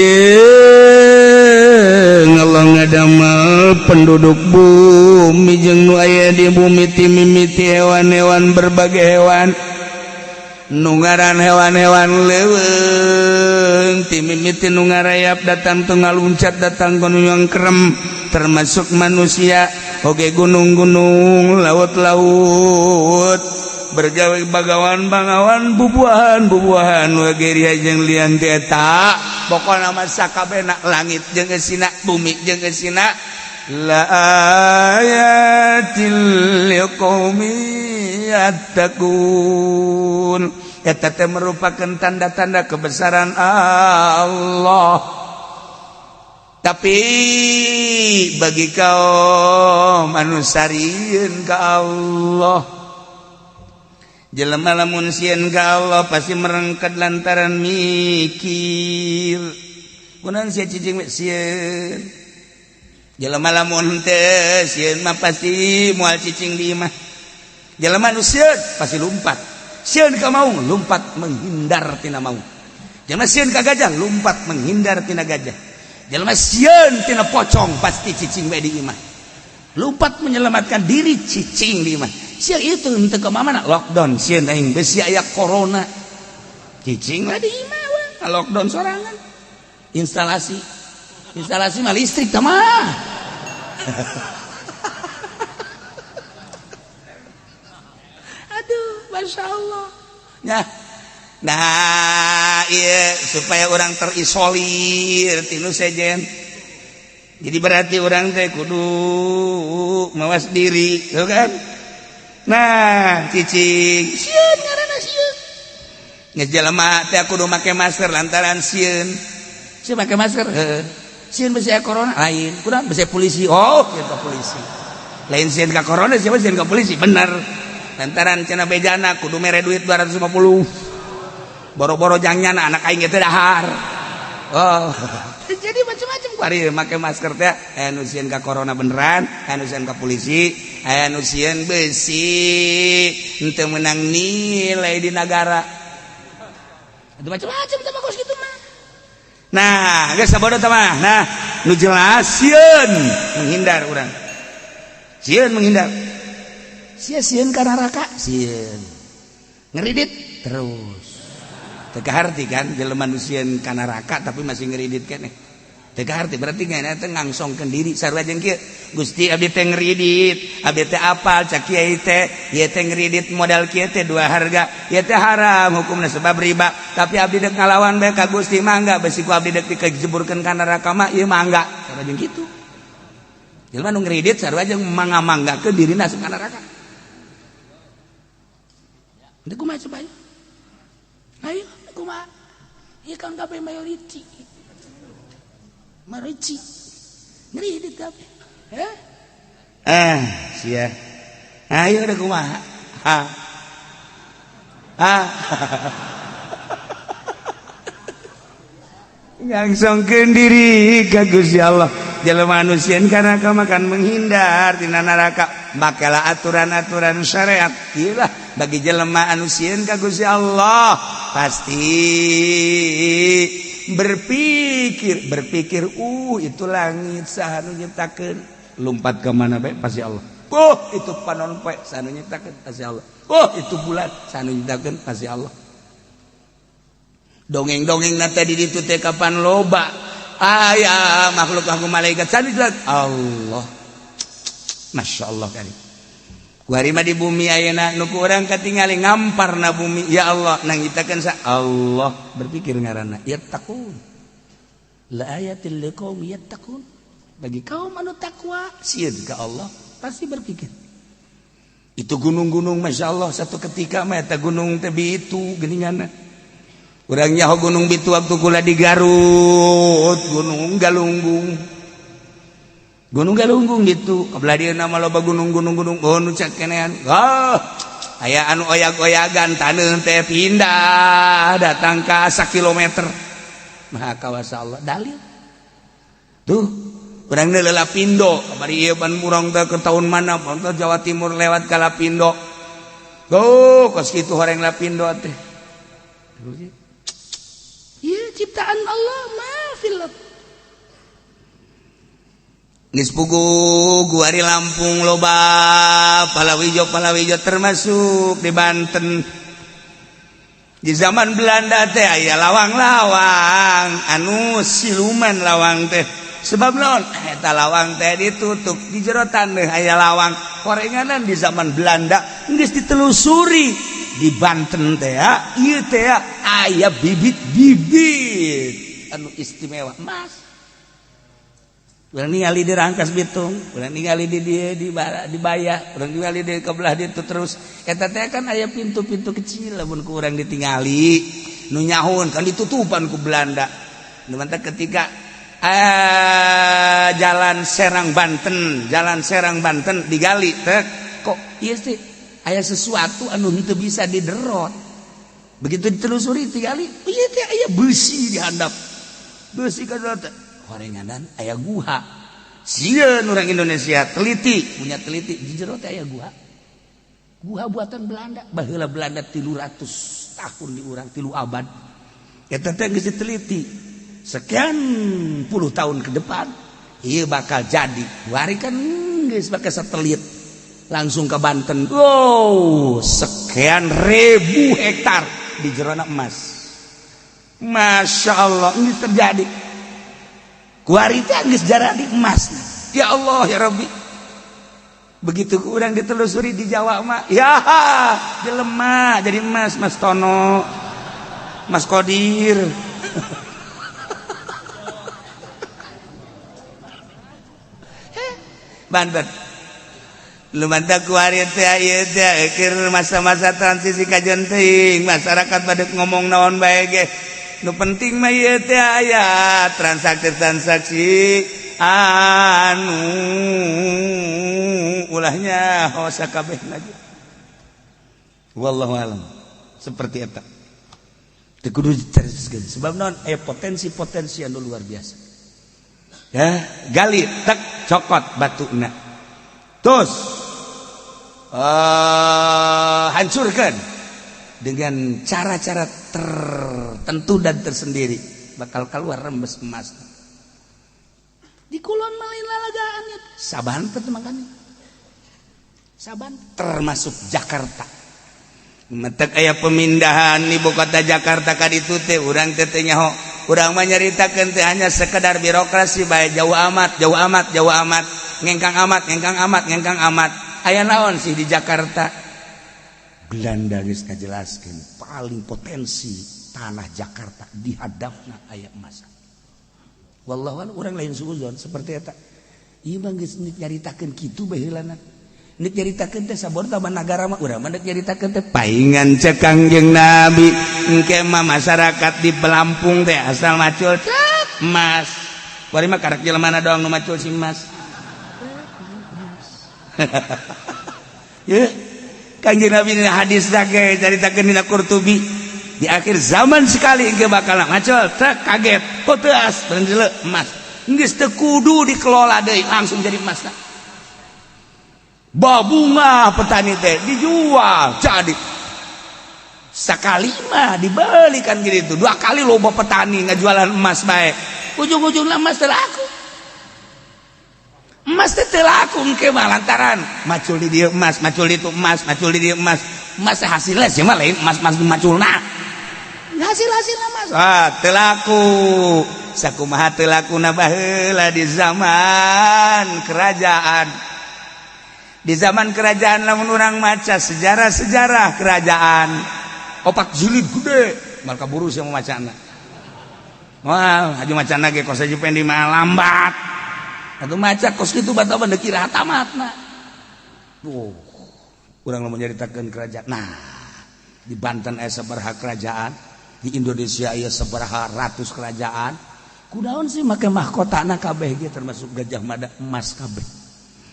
Allah ngadamel penduduk bumi jeung nu aya di bumi ti mimiti hewan-hewan berbagai hewan nungaran hewan-hewan leuweung ti mimiti nu ngarayap datang teu ngaluncat datang gunung kerem termasuk manusia oge gunung-gunung laut-laut bergawe bagawan-bagawan bubuahan wageri jeung lian ti eta pokona mah sakabehna langit jeung geusina bumi jeung geusina la ayatil liqaumi yattaqun. Eta teh merupakan tanda-tanda kebesaran Allah. Tapi bagi kaum anu sarieun ka Allah, jelema lamun sieun ka Allah pasti merengket lantaran mikir. Kunaon sia cicing sieun? Jelema lamun teu sieun mah pasti moal cicing di imah. Jelema nu sieun pasti lumpat. Sieun ka maung lumpat menghindar tina maung. Jelema sieun ka gajah lumpat menghindar tina gajah. Jelema sieun tina pocong pasti cicing we di imah. Lumpat menyelamatkan diri cicing di imah. sia itu teu ka mana lockdown sieun aing besi aya corona cicing lah di imah lockdown sorangan instalasi mah listrik tah mah aduh masya Allah ya. Nah iya supaya orang terisolir tinu sejen jadi berarti orang teh kudu mawas diri tuh kan. Nah cicing sieun ngaranna sieun geus jelema teh kudu make masker lantaran sieun make masker sieun besi corona lain kudu besi polisi sieun ka polisi lain sieun ka corona siapa sieun ka polisi bener lantaran cenah bejana kudu mere duit 250 boro-boro jangnya anak aing teh dahar jadi macam-macam kuari make masker teh anu sieun ka corona beneran anu sieun ka polisi anu sieun besi henteu menang nilai di negara itu macam-macam teh kos kitu mah. Nah geus sabodo teh mah nah nu jelas sieun menghindar urang sieun menghindar sieun ka neraka sieun ngeridit terus teka harti kan jelema nu sieun ka neraka tapi masih ngeridit keneh teka harti berarti ngana teh ngangsongkeun diri sarua jeung kieu Gusti abdi teh ngeridit abdi teh apal cak kiai teh ieu teh ngeridit modal kieu teh dua harga ieu teh haram hukumna sebab riba tapi abdi deuk ngalawan bae ka Gusti mangga besi ku abdi deuk dikejeburkeun ka neraka mah ieu mangga sarua jeung kitu jelema nu ngeridit sarua jeung mangga-manggakeun dirina asup ka neraka teu kumaha coba ayo kumaha ieu kan kabeh majority ngeridit kabeh sia ayo da kumaha ngangsongkeun diri ka Gusti Allah jelema anu sieun kana makan menghindar tina neraka makelah aturan-aturan syariat ieu lah bagi jelema anu sieun ka Gusti Allah pasti berpikir itu langit sahanu nyiptakeun lompat ke mana bae pasti Allah itu panon poe sahanu nyiptakeun pasti Allah itu bulan sahanu nyiptakeun pasti Allah dongeng-dongeng na tadi ditu teh kapan loba aya makhluk aku malaikat sadi Allah Masya Allah kali kuari mah di bumi ayeuna nu ku urang katingali ngamparna bumi ya Allah nang nyiptakeun sa Allah berpikir ngaranna yattaqun la ayatil liqaumi yattaqun bagi kaum anu takwa sieun ka Allah pasti berpikir itu gunung-gunung Masya Allah satu ketika mah eta gunung teh bitu geuninganna urang nyaho gunung bitu waktu kula di Garut gunung galunggung gitu kabelah dia nama loba gunung nu cak kenean aya anu oyag-oyagan taneuh teh pindah datang ka 1 kilometer maha kawasa Allah dalil tuh urang teh Lapindo bari ieu ban murang teh ke tahun mana pantau Jawa Timur lewat ka Lapindo kos kitu horeng Lapindo teh ieu ciptaan Allah maafil geus pugu guari Lampung loba palawijo termasuk di Banten di zaman Belanda teh aya lawang-lawang anu siluman lawang teh sebab naon eta lawang teh ditutup di jero tandeuh aya lawang korenganan di zaman Belanda geus ditelusuri di Banten teh ieu teh aya bibit-bibit anu istimewa mas urang ningali di Rangkas Bitung urang ningali di dieu di Bayah urang ningali di kabelah ditu terus eta teh kan aya pintu-pintu kecil lamun ku urang ditingali nu nyahun kan ditutupan ku Belanda nu mantep ketika jalan Serang Banten digali teh kok ieu teh aya sesuatu anu henteu bisa diderot begitu ditelusuri digali ieu teh aya besi di handap besi ka horenganan aya guha sieun urang Indonesia punya teliti di jero teh aya guha buatan Belanda baheula Belanda 300 tahun di urang 3 abad eta teh geus diteliti sekian puluh tahun ke depan ieu bakal jadi wari kan geus make satelit langsung ke Banten. Wow, sekian ribu hektar di jerona emas. Masya Allah, ini terjadi. Kuari teh geus jadi emas. Ya Allah ya Rabbi. Begitu kurang ditelusuri di Jawa mah, ya jelema jadi emas, Mas Tono, Mas Kodir. Banten. Lumantak kuari teh ieu teh keur masa-masa transisi kajian teuing, masyarakat pada ngomong naon bae ge. Nu penting mah ieu teh aya transaksi anu ulahnya hosa kabeh lagi. Wallahu alam. Seperti eta. Teu kudu diteruskeun sebab naon aya potensi-potensi anu luar biasa. Ya, gali tek cokot batuna. Terus hancurkan dengan cara-cara tertentu dan tersendiri, bakal keluar rembes emas. Di Kulon malin lalagaannya Sabantet makanya. Sabantet termasuk Jakarta. Metek aya pemindahan ibu kota Jakarta ka ditu teh urang teh nyaho. Urang mah nyaritakeun teh hanya sekedar birokrasi bae jauh amat. Ngengkang amat. Aya naon sih di Jakarta? Belanda geus ngajelaskeun paling potensi tanah Jakarta di hadapna aya emas. Wallahu a'lam urang lain suuzon seperti eta. Ieu mah geus nyaritakeun kitu baheulana. Nek nyaritakeun teh sabor taman nagara mah urang mah nek nyaritakeun teh paingan cek Kangjeng Nabi engke mah masyarakat di Pelampung teh asal macul emas. Bari mah karek jelemana doang nu macul si emas. Ya, Kangjeng Nabi dina hadis ge caritakeun dina Qurtubi di akhir zaman sekali engke bakal macul teh kaget poteas berenjele emas. Geus teu kudu dikelola deui langsung jadi emas. Babunga petani teh dijual jadi sekali mah dibelikan gitu, dua kali loba petani ngajualan emas baik ujung-ujungnya emas terlaku engke mah lantaran macul di dieu emas macul di dieu emas hasilnya sih mah lain emas maculna hasilna emas teu laku sakumaha teu lakuna baheula di zaman kerajaan. Di zaman kerajaan lamun urang maca sejarah kerajaan opak jilid gede mal kaburu sia macana. Wah, aju macana ge kos aju pendi mah lambat. Atuh maca kos kitu bataban deuk kira tamatna. Urang lamun nyaritakeun kerajaan. Nah, di Banten aya sabaraha kerajaan, di Indonesia aya sabaraha ratus kerajaan. Kunaon sih make mahkotana kabeh ge termasuk Gajah Mada emas kabeh.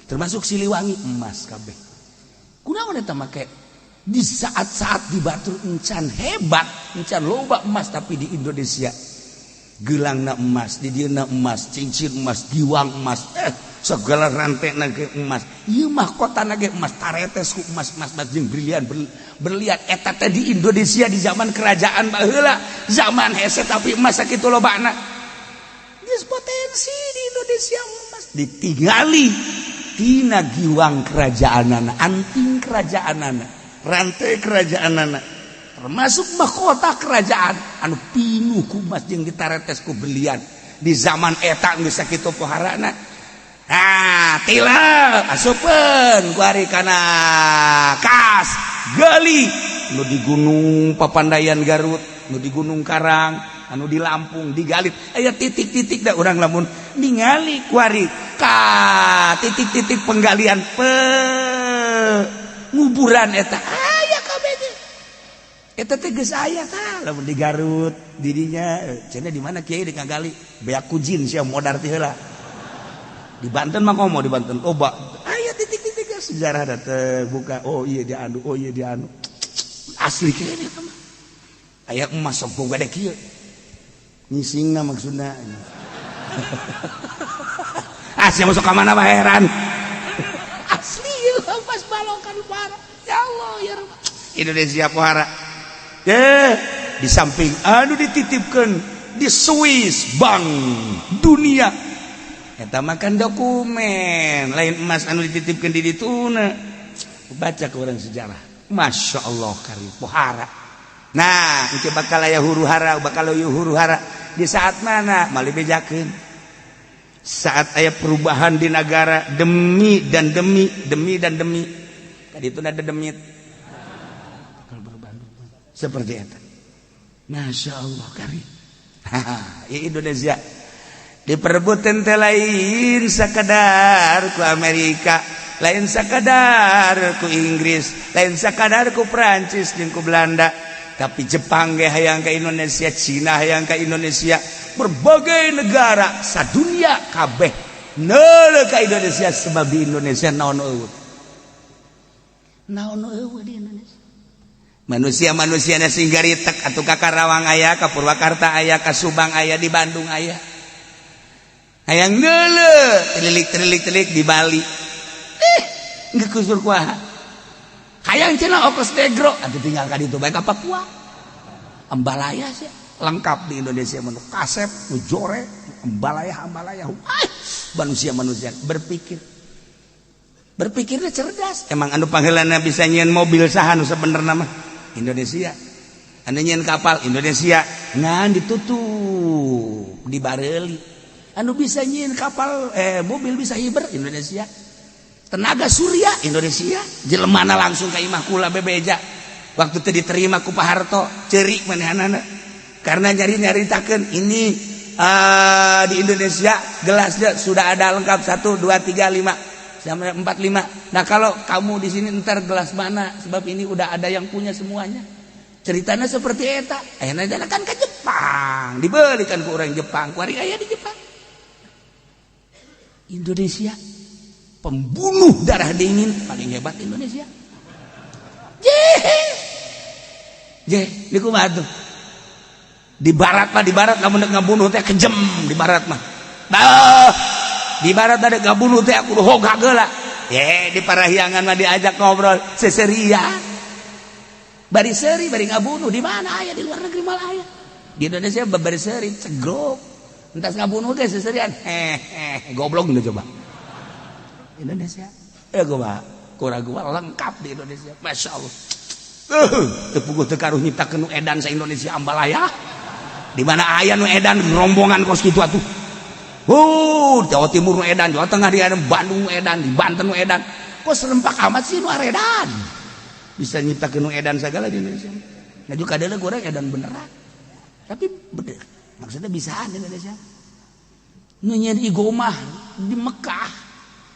Termasuk Siliwangi emas kabeh. Kunaon eta make di saat-saat di Batur encan hebat, encan loba emas tapi di Indonesia gelangna emas, di dieuna emas, cincin emas, giwang emas, segala rantena ge emas. Ieu mahkotana ge emas, taretes ku emas jeung brilian berlian eta teh di Indonesia di zaman kerajaan baheula. Zaman hese tapi emas sakitu lobana. Geus potensi di Indonesia emas ditinggali tina giwang kerajaanana, anting kerajaanana, rantai kerajaanana, termasuk mahkota kerajaan anu pinuh ku emas jeung ditaretes ku berlian di zaman eta geus sakitu poharana. Tila asupkeun ku ari kana kas gali nu di Gunung Papandayan Garut, nu di Gunung Karang, anu di Lampung digalit aya titik-titik da urang lamun ningali ku ari ka titik-titik penggalian penguburan eta aya kabeh teh eta teh geus aya tah lamun di Garut didinya cenah di mana kiai di ngagali beak kujin sia modar teh heula di Banten mah komo di Banten oba aya titik-titik sejarah da teh buka iya dia anu asli kene eta mah aya emas sok boga da kieu nyisingna maksudna Asia masuk ke mana mah heran asli pas balokan para ya Allah ya Rabb Indonesia pohara di samping anu dititipkan di Swiss Bank Dunia eta makan dokumen lain emas anu dititipkan di dituna baca ke orang sejarah. Masya Allah kari pohara. Nah, itu bakal aya huru-hara, bakal aya huru-hara di saat mana? Malih bejakeun. Saat aya perubahan di negara demi dan demi. Tadi itu ada demit. Seperti itu. Masya Allah kari. Ya Indonesia diperebutin teh lain sakadar ku Amerika, lain sakadar ku Inggris, lain sakadar ku Prancis jeung ku Belanda, tapi Jepang ge hayang ka Indonesia, Cina hayang ka Indonesia, berbagai negara sadunia kabeh neuleuh ka Indonesia sebab di Indonesia naon eueuh di Indonesia. Manusia-manusiana sing garitek atuh ka Karawang aya, ka Purwakarta aya, ka Subang aya, di Bandung aya. Hayang neuleuh telilik di Bali. Geus kusur kuaha. Hayang cenah ongkos degro atuh tinggal ka ditu bae ka Papua. Ambalaya sih lengkap di Indonesia menu kasep, nu jore, ambalaya. Manusia-manusia berpikirnya cerdas. Emang anu panggilanna bisa nyieun mobil saha nu sabenerna mah Indonesia. Anu nyieun kapal Indonesia. Ngan ditutup di Bareuli. Anu bisa nyieun kapal mobil bisa hiber Indonesia. Tenaga surya Indonesia. Jelemana langsung ka imah kula bebeja. Waktu teu diterima ku Pak Harto, ceurik manehanana. Karena nyaritakeun ini di Indonesia gelasnya sudah ada lengkap 1 2 3 5 sampai 4 5. Nah, kalau kamu di sini ntar gelas mana? Sebab ini udah ada yang punya semuanya. Ceritanya seperti eta. Ayeuna jalan kan ke Jepang, dibelikan ke orang Jepang, kuari aya di Jepang. Indonesia pembunuh darah dingin paling hebat Indonesia. Di kumaha tuh? Di barat kamu ngabunuh teh kejem di barat mah. Di barat ada ngabunuh teh aku hoga geula. Di parahiangan mah diajak ngobrol seseria. Bari seuri bari ngabunuh di mana aya di luar negeri malah aya. Di Indonesia bari seuri cegrok. Entas ngabunuh teh seserian. Goblok nih coba. Indonesia. Gua lengkap di Indonesia. Masya Allah. Tepuguh teu karuh nyiptakeun nu edan sa Indonesia ambalaya. Di mana aya nu edan rombongan kos kitu atuh. Jawa Timur nu edan, Jawa Tengah di Bandung nu edan, di Banten nu edan. Kok serempak amat sih nu edan? Bisa nyiptakeun nu edan sagala di Indonesia. Nah juga kadang goreng edan beneran. Tapi bener. Maksudnya bisaan di Indonesia. Nu nyeun igomah di Mekah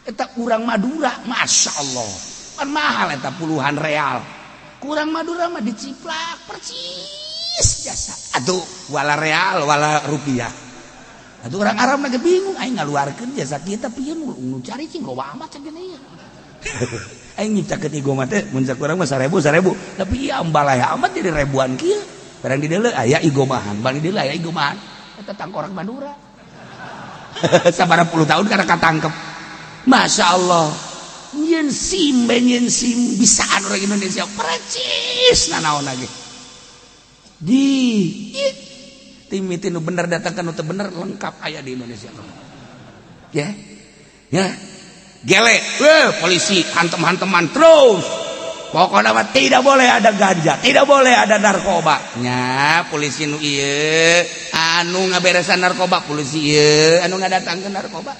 eta urang Madura, Masya Allah. Kan mahal eta puluhan real. Kurang Madura mah diciplak percis jasa. Atuh wala real wala rupiah. Atuh orang Arab lagi bingung aing ngaluarkeun jasa kieu tapi ieu nu cari cing loba amat cenah ieu. Aing nyiptakeun igomah teh mun sakurang mah 1000 tapi ieu ambalaya amat jadi ribuan kieu. Barang di deuleu aya igomahan, barang di deuleu aya igomahan. Eta tangkorak Madura. Sabaraha puluh tahun karena katangkep. Masya Allah. Nyen sim bisaan orang Indonesia percis nanaon lagi di timitin nu bener datangkan nu teu bener lengkap aya di Indonesia ya gele polisi hantem-hanteman terus pokoknya mah tidak boleh ada ganja, tidak boleh ada narkoba nya polisi nu ieu anu ngaberesan narkoba polisi ieu anu ngadatangkeun narkoba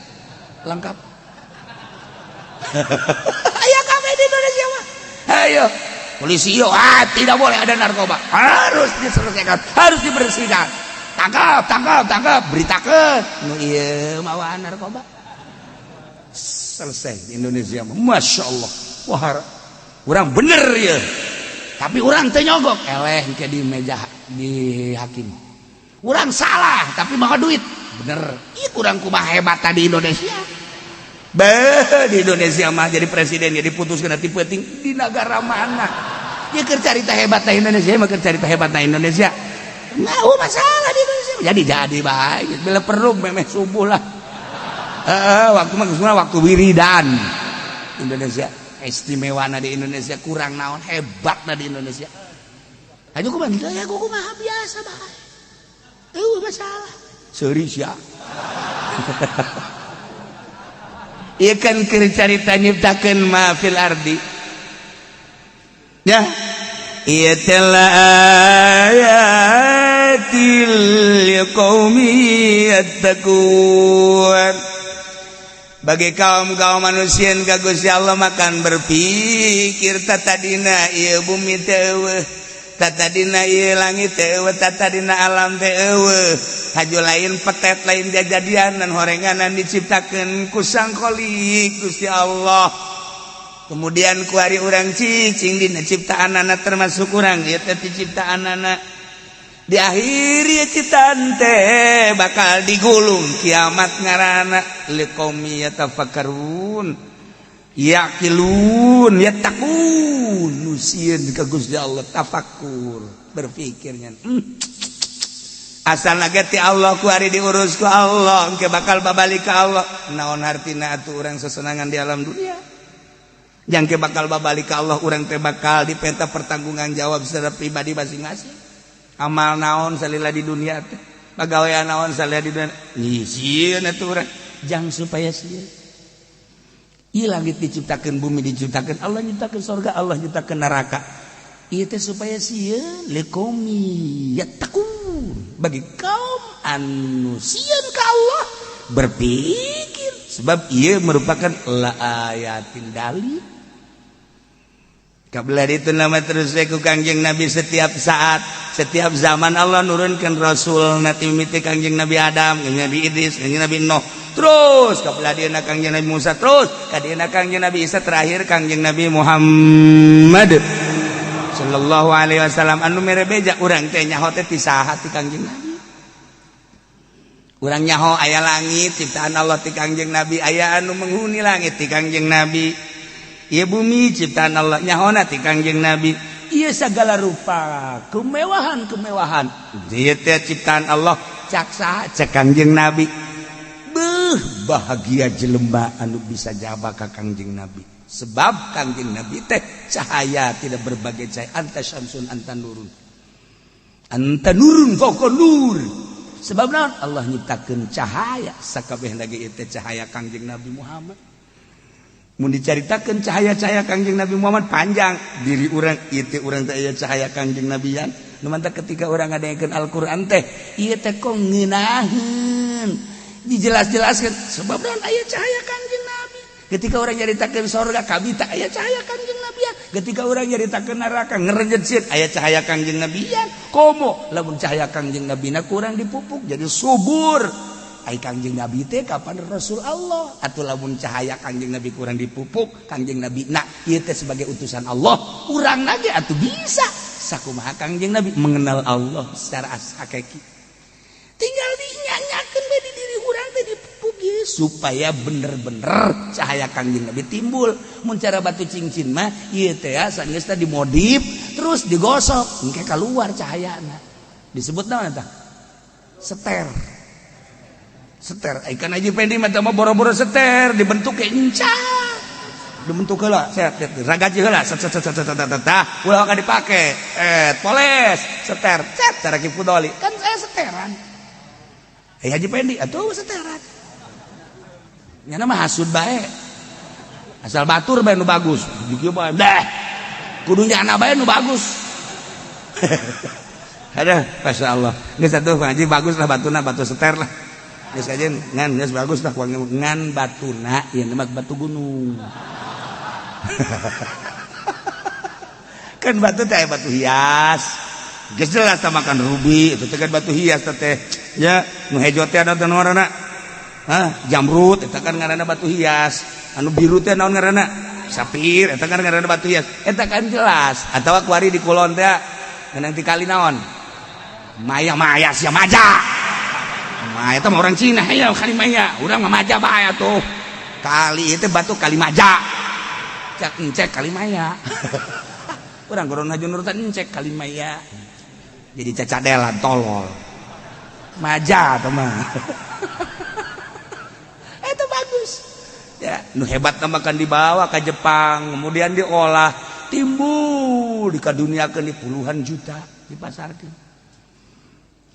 lengkap. Ayo kami di Indonesia mah. Ayo polisi tidak boleh ada narkoba, harus diselesaikan, harus dibersihkan. Tangkap, beritakeun nu ieu mawaan narkoba. Selesai di Indonesia mah. Masya Allah. Wah, urang bener ya. Tapi urang teu nyogok, eleh ke di meja di hakim. Urang salah tapi mau duit. Bener. Ieu urang kumaha hebat di Indonesia. Di Indonesia mah jadi presiden jadi putuskeun hati penting di negara mana ya keur carita hebat na Indonesia mah keur carita hebat na Indonesia ngau masalah di Indonesia jadi bae bila perlu memeh subuh lah waktu mah waktu wiridan Indonesia istimewana di Indonesia kurang naon hebatna di Indonesia aja kumaha gitu ya kumaha biasa bae masalah seuri sia. Ieu kan keur carita nyiptakeun ma fil ardi ya italah ayatil liqaumi yattaqun bagi kaum-kaum manusia ka Gusti Allah makan berpikir tatadina ieu bumi teu tatadina ieu langit teu tatadina alam teu haju lain petet lain jajadianan horenganan diciptakeun ku Sang Khaliq Gusti Allah. Kemudian ku ari urang cicing dina ciptaan-na termasuk urang ieu teh ciptaan anak di akhir ieu ciptaan teh bakal digulung kiamat ngaranna liqaumi yatafakkarun yaqilun yattaqun nusieun ka Gusti Allah tafakkur berpikirnya asal nage ti Allah ku ari diurus ku Allah engke bakal babalik ka Allah naon artina atuh urang sesenangan di alam dunia jangke bakal babalik ka Allah urang teh bakal dipenta pertanggungan jawab secara pribadi masing-masing amal naon salila di dunia teh pagawean naon salila di dunia sieun atuh urang jang supaya sieun ieu langit diciptakeun bumi diciptakeun Allah nyiptakeun surga Allah nyiptakeun neraka ieu teh supaya sieun liqaumi yattaqun bagi kaum anu sieun ka Allah berpikir sebab ieu merupakan la ayatin dalil kabelah itu nama terus ku Kangjeng Nabi setiap saat setiap zaman Allah nurunkan Rasul nanti mimiti Kangjeng Nabi Adam Kangjeng Nabi Idris Kangjeng Nabi Nuh terus kabelah dia Kangjeng Nabi Musa terus kadieuna Kangjeng Nabi Isa terakhir Kangjeng Nabi Muhammad sallallahu alaihi wasallam anu mere beja urang teh nyaho teh ti saha ti Kangjeng Nabi urang nyaho aya langit ciptaan Allah ti Kangjeng Nabi aya anu menghuni langit ti Kangjeng Nabi ieu bumi ciptaan Allah nyahona ti Kangjeng Nabi ieu sagala rupa kemewahan ieu teh ciptaan Allah cak saha cak Kangjeng Nabi beuh bahagia jelema anu bisa jaba ka Kangjeng Nabi sebab Kangjeng Nabi teh cahaya tidak berbagai cahaya anta syamsun anta nurun fawqa nur sebab naon Allah nyiptakeun cahaya sakabeh lagi ieu teh cahaya Kangjeng Nabi Muhammad mun dicaritakeun cahaya-cahaya Kangjeng Nabi Muhammad panjang diri urang ieu teh urang teh aya cahaya Kangjeng Nabian nu mantap ketika urang ngadengekeun Al-Qur'an teh ieu teh kok ngeunaheun dijelas-jelaskeun sebab naon aya cahaya Kangjeng Nabi ketika urang nyaritakeun surga kabita aya cahaya Kangjeng Nabian ketika urang nyaritakeun neraka ngerejeut aya cahaya Kangjeng Nabian komo lamun cahaya Kangjeng Nabina kurang dipupuk jadi subur ai Kangjeng Nabi teh kapan Rasul Allah atuh lamun cahaya Kangjeng Nabi kurang dipupuk Kangjeng Nabi nak ieu teh sebagai utusan Allah urang lagi atuh bisa sakumaha Kangjeng Nabi mengenal Allah secara hakiki tinggal dinyanyakeun we di diri urang teh dipupuk ieu supaya bener-bener cahaya Kangjeng Nabi timbul mun cara batu cincin mah ieu teh saenggeus teh dimodif terus digosok engke keluar cahayana disebut naon eta seter ikan aja pendi mah mah boro-boro seter dibentuk ke encang dibentuk heula set ragaji heula set ulah ka dipake poles seter set cara kipu doli kan saya seteran haji pendi atuh seteran nya mah hasud bae asal batur bae nu bagus dikieu bae dah kudu nyana bae nu bagus ada masyaallah geus atuh ngaji bagus lah batuna batu seter lah geus kajen ngan geus bagus tah ngan batuna ieu mah batu gunung kan batu teh batu hias geus jelas tah makan rubi itu teh kan batu hias teh nya nu hejo teh ada ngaranna jamrut eta kan ngaranna batu hias anu biru teh naon ngaranna sapir eta kan ngaranna batu hias eta kan jelas atawa kuari di kulon teh ngeunang ti kali naon maya sia maja Maya itu orang Cina ya kali Maya, urang mah maja bae atuh. Kali itu batu kali maja. Cek encek kali Maya. Urang kudu ngaju nurutan encek kali Maya. Jadi cacadelan tolol. Maja atuh mah. Itu bagus. Ya, nu hebat tambahkan dibawa ke Jepang, kemudian diolah, timbul dikaduniakeun di puluhan juta dipasarkeun.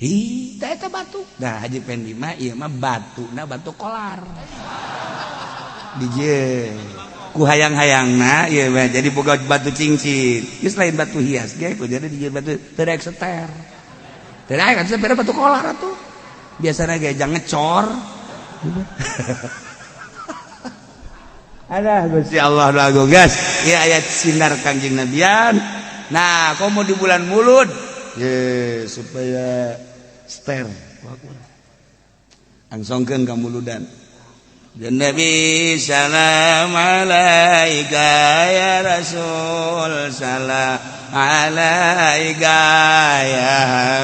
Eta batu. Nah Haji Pendi mah ieu mah batuna batu kolar. DJ. ku hayang-hayangna ieu jadi boga batu cincin geus lain batu hias ge ku jadi dijieun batu teu daek seter teu daek kan sepeda batu kolar atuh biasana ge jang ngecor ada Gusti Allah lagu gas ieu ayat sinar Kangjeng Nabian. Nah komo di bulan Mulud ye supaya ster angsongkeun ka muludan. Ya Nabi salam alaika ya Rasul salam alaika ya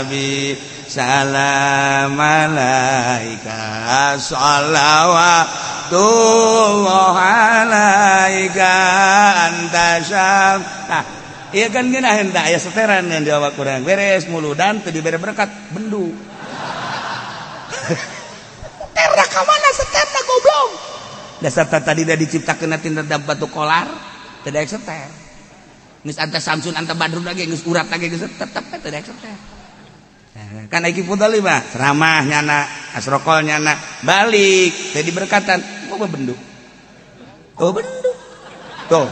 Habib salam alaika salawatullah alaika anta syam. Nah iya kan geunah henteu aya seteran yang dijawab kurang beres muludan teu dibere berkat bendu. Seterna ka mana seterna goblok. Dasar tadi dah diciptakeun tina batu kolar teu daek seter. Geus anta Samsun anta Badrun lagi geus urat lagi geus tetep teu daek seter. Kan Aiki Fudali mah ceramah nyana asrokol nyana balik teh diberkatan mau bendu. Oh bendu. Tuh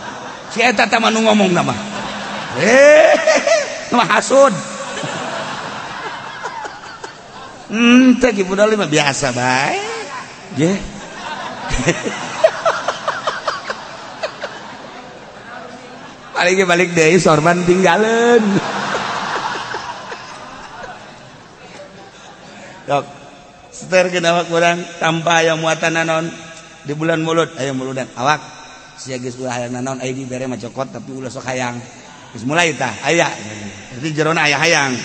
si eta teh mah nu ngomong nama. Mah hasud. Teh Ki Fudali mah biasa bae. Ye. Balik deui sorban tinggalin. Dok, seter kenapa kurang tanpa aya muatan nanon di bulan Mulud aya muludan awak sia geus ulah hayang nanon aya dibere mah cokot tapi ulah sok hayang geus mulai tah aya jadi jerona aya hayang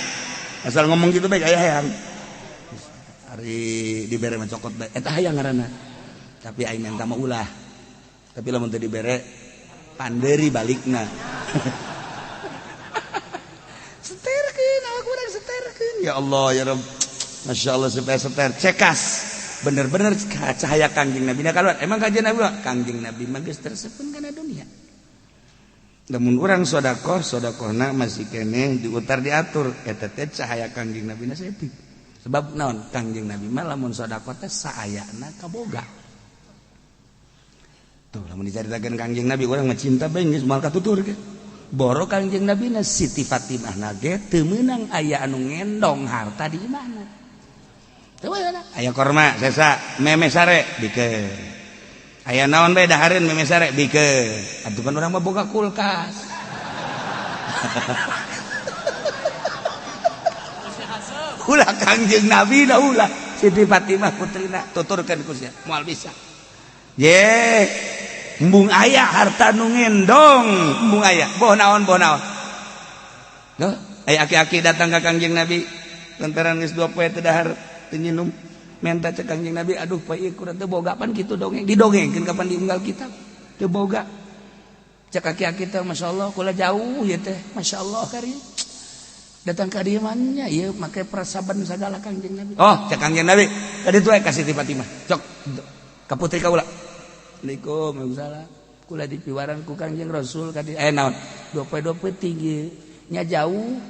asal ngomong gitu baik aya hayang ari dibere mah cokot bae eta hayang ngaranna tapi aing minta mah ulah tapi lamun teu dibere panderi balikna seterkeun awak urang seterkeun ya Allah ya Rabb. Masya Allah supaya seter cekas bener-bener cahaya Kangjeng Nabi nah kalau emang kajian Nabi Kangjeng Nabi mah geus tersepen kana dunia lamun urang sodakohna masih keneh diutar diatur eta teh cahaya Kangjeng Nabi na sepi sebab naon Kangjeng Nabi mah lamun sodakoh teh saayana kaboga tuh lamun dicaritakeun Kangjeng Nabi urang mah cinta bae geus moal katutur ge boro Kangjeng Nabi na Siti Fatimah na ge teu meunang aya anu ngendong harta di imahna. Aya korma sesa meme sare bikeun. Aya naon bae dahareun meme sare bikeun. Atuh kan urang mah boga kulkas. Ulah Kangjeng Nabi da ulah Siti Fatimah putrina tuturkeun ku sia moal bisa. Ye, embung aya harta nu ngendong, embung aya. Boh naon. Duh, aya aki-aki datang ka Kangjeng Nabi lantaran geus 2 poe teu dahar teu nginum. Menta cek Kangjeng Nabi, aduh poe ieu kurang teu boga pan kitu dongeng. Didongengkeun kapan diunggal kitab. Teu boga. Cek aki-aki teh masyaallah kula jauh ya teh. Masyaallah kari. Datang ka dieu mannya ieu make prasaban sagala Kangjeng Nabi. Oh, cek Kangjeng Nabi, tadi tuh ka Siti Fatimah. Cok ka putri kaula. Assalamualaikum, waalaikumsalam. Kula dipiwaran ku Kangjeng Rasul kadi naon? 2 poe tinggi nya jauh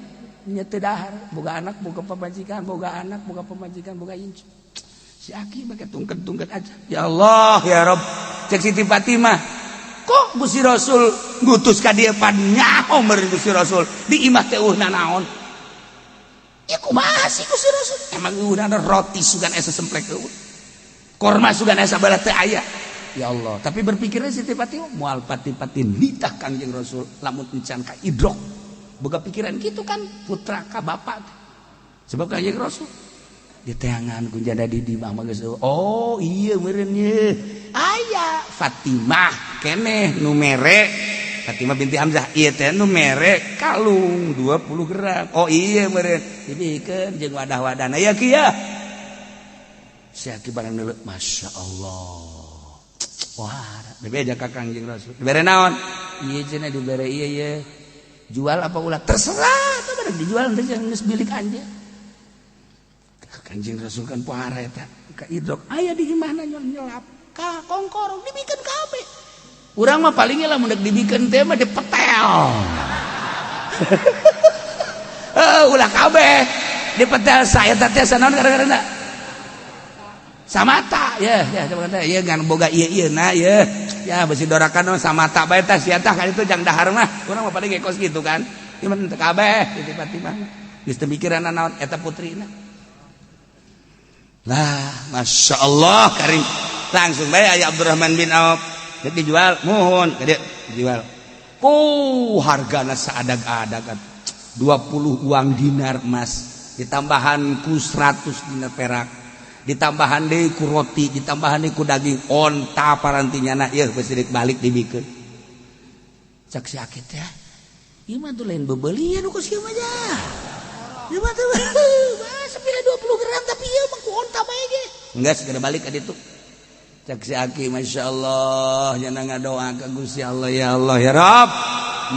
nya teu dahar, boga anak, boga pamajikan, boga incu. Si aki make tungket-tungket aja. Ya Allah, ya Rabb. Cek Siti Fatimah, kok Gusti Rasul ngutus ka dieu pan nyaho meureun Gusti Rasul di imah teh eueuhna naon? Ya kumaha sih Gusti Rasul? Emang eueuhna roti sugan asa semplek eueuh. Korma sugan asa bala teu aya. Ya Allah, tapi berpikirnya Siti Fatimah moal pati-pati nitah Kangjeng Rasul lamun encan ka idrok. Boga pikiran gitu kan putra ka bapak. Sebab Kangjeng Rasul di teangan kunjada di imah mah geus oh iya meureun ye. Aya Fatimah keneh nu mere Fatimah binti Hamzah ieu teh nu mere kalung 20 gram. Oh iya meureun dibikeun jeung wadah-wadahna ya kieu. Siaki barang deuleu Masya Allah. Wah, bebeja ka Kangjeng Rasul. Dibere naon? Ieu cenah dibere ieu jual apa ulah terserah teh bener dijual teh geus milik anjeun. Kangjeng Rasul kan pohara eta ka idrok aya di imahna nyelap ka kongkorong dibikeun kabeh. Urang mah paling lamun deuk dibikeun teh mah dipetel. Ulah kabeh dipetel saya teh sanaon gara-garana samata ya coba kata ya ngan boga ieu na ya ya besi dorakan sama tak bae tah sia tah kan itu jang dahar mah urang mah pada gekos gitu kan ieu mah teu kabeh Siti Fatimah geus teu mikiran naon eta putrina lah Masya Allah karing langsung bae aya Abdurrahman bin Auf dek dijual muhun ka dieu dijual hargana saadag-adag 20 uang dinar emas ditambahan ku 100 dinar perak ditambahan deui ku roti ditambahan deui ku daging onta parantinyana ieu geus balik dibikeun cak si akit teh ieu mah tuh lain beubeulian ku sieu mah ja ieu mah teh sepile 20 gram tapi ieu mah ku onta bae ge enggeus segera balik ka ditu cak si aki Masya Allah nyana ngadoa ka Gusti Allah ya Rabb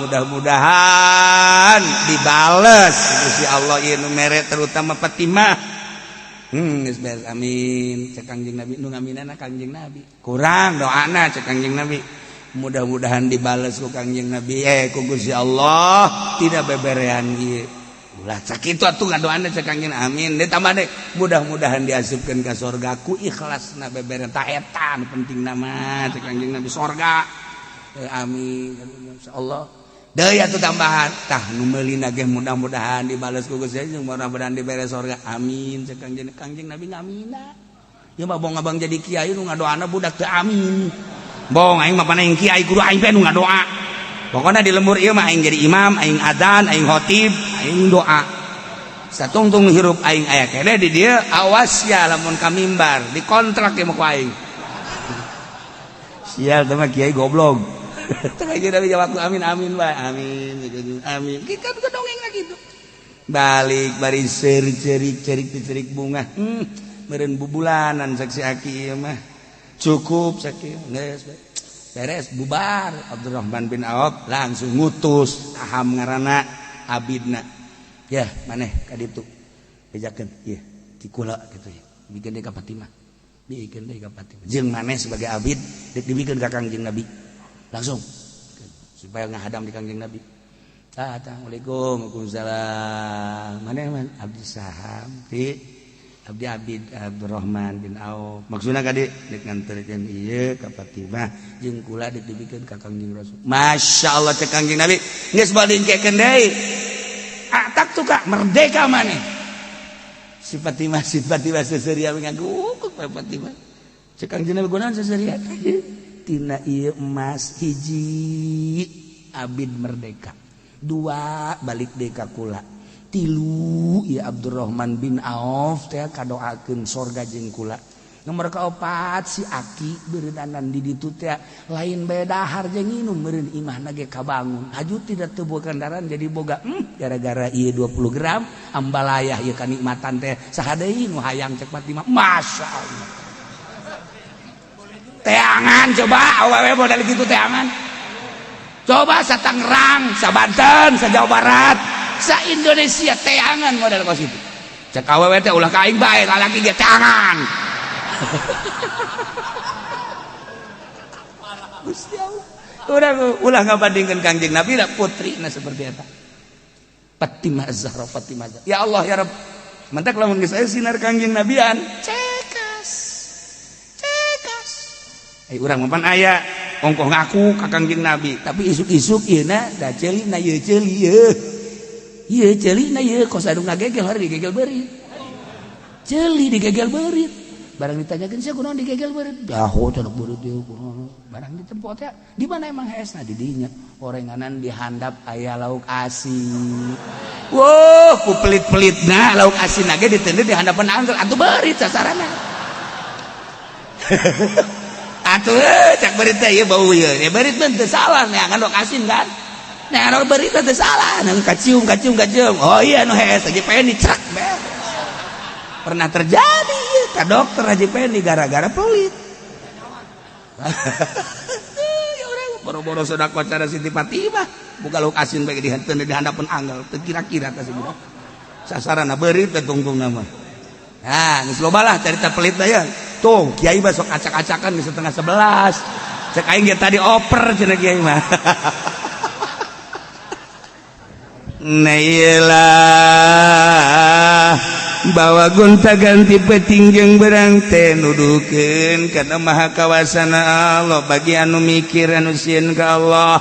mudah-mudahan dibales Gusti Allah ieu nu mere terutama Fatimah geus beres amin cek Kangjeng Nabi nu ngaminana Kangjeng Nabi kurang doana cek Kangjeng Nabi mudah-mudahan dibales ku Kangjeng Nabi ku Gusti Allah tidak beberean ieu ulah sakitu atuh ngadoana cek Kangjeng amin deui tambah deui mudah-mudahan diasupkeun ka surga ku ikhlasna beberean tah eta nu pentingna mah cek Kangjeng Nabi surga amin insyaallah deui atuh tambahan tah nu meulina ge mudah-mudahan dibales ku Gusti Allah mudah-mudahan dibere surga amin cek Kangjeng Nabi ngamina ieu mah bong abang jadi kiai nu ngadoana budak teu amin bong aing mah panah kiai kudu aing pe nu ngadoa pokona di lembur ieu mah aing jadi imam aing adzan aing khatib aing doa satungtung hirup aing aya kene di dieu awas ya lamun ka mimbar dikontrak ge mah ku aing sial teh mah kiai goblok tengah Nabi jawab amin amin bae amin kita juga dongeng lagi tuh balik bari cerik bunga meureun bubulanan saksi aki ieu mah cukup sakieu geus beres bubar Abdurrahman bin Auf langsung ngutus aham ngaranna abidna ya maneh ka ditu bejakeun ieu tikula kitu ya bikin deui ka Fatimah bikin deui ka Fatimah jeung maneh sebagai abid dek dibikeun ka Kangjeng Nabi langsung supaya ngahadam di Kangjeng Nabi. Assalamualaikum waalaikumsalam maneh man abdi saham ti abdi Abid Abdurrahman bin Auf maksudna ka di dek nganterkeun ieu ka Fatimah jeung kula dek dibikeun ka Kangjeng Rasul masyaallah cek Kangjeng Nabi geus balingkekeun deui tak tuka merdeka maneh si Fatimah seseria ngaguk ka Fatimah cek Kangjeng Nabi kunaon seseria tina ieu emas hiji abid merdeka dua balik deui ka kula tilu ya Abdurrahman bin Auf teh kadoakeun sorga jeung kula nomor kaopat si aki beureunanan di ditu teh lain bae dahar jeung nginum meureun imahna ge kabangun haju tidak teu boga kendaraan jadi boga gara-gara ieu 20 gram ambalayah ieu kanikmatan teh saha deui nu hayang cek Fatimah masyaallah teangan coba awewe modal gitu teangan coba sa Tangerang sa Banten sa Jawa Barat sa Indonesia teangan modal kos itu cek awewe teh ulah ka aing bae lalaki dia teangan Gusti Allah ulah ngabandingkeun Kangjeng Nabi da putrina seperti eta Fatimah Zahra ya Allah ya Rabb mantak lamun geus aya sinar Kangjeng Nabian cekas urang mapan aya ongkoh ngaku ka Kangjeng Nabi tapi isuk-isuk ieu na da ceulina ieu ceuli ieu ceulina ieu kos anu ngagegel hari digegel beurit ceuli digegel beurit barang ditanyakeun sia kunaon digegel beurit daho cenah beurit ieu kunaon barang ditempo teh di mana emang haesna di dinya orenganan di handap aya lauk asin wah ku pelit-pelitna lauk asin ge ditendeu di handapan angkel atuh beurit sasarana atuh cak berit teh ieu bau ieu ya berit mah teu salah neangan lauk asin kan neangan berit teh salah nang kacium oh iya nu hees Haji Pendi cak pernah terjadi ka dokter Haji Pendi gara-gara pelit ya urang boro-boro sedekah cara Siti Fatimah buka lauk asin bae di handapan anggal teu kira-kira teh sebenarnya sasarana berit teh tungtungna mah geus loba lah carita pelit da ya tuh kiai mah sok acak-acakan di 10:30 cek aing ge tadi oper cenah kiai mah Nailah bawa gonta ganti petingjeng berangte nuduhkeun kana maha kawasana Allah bagi anu mikir anu sieun ka Allah.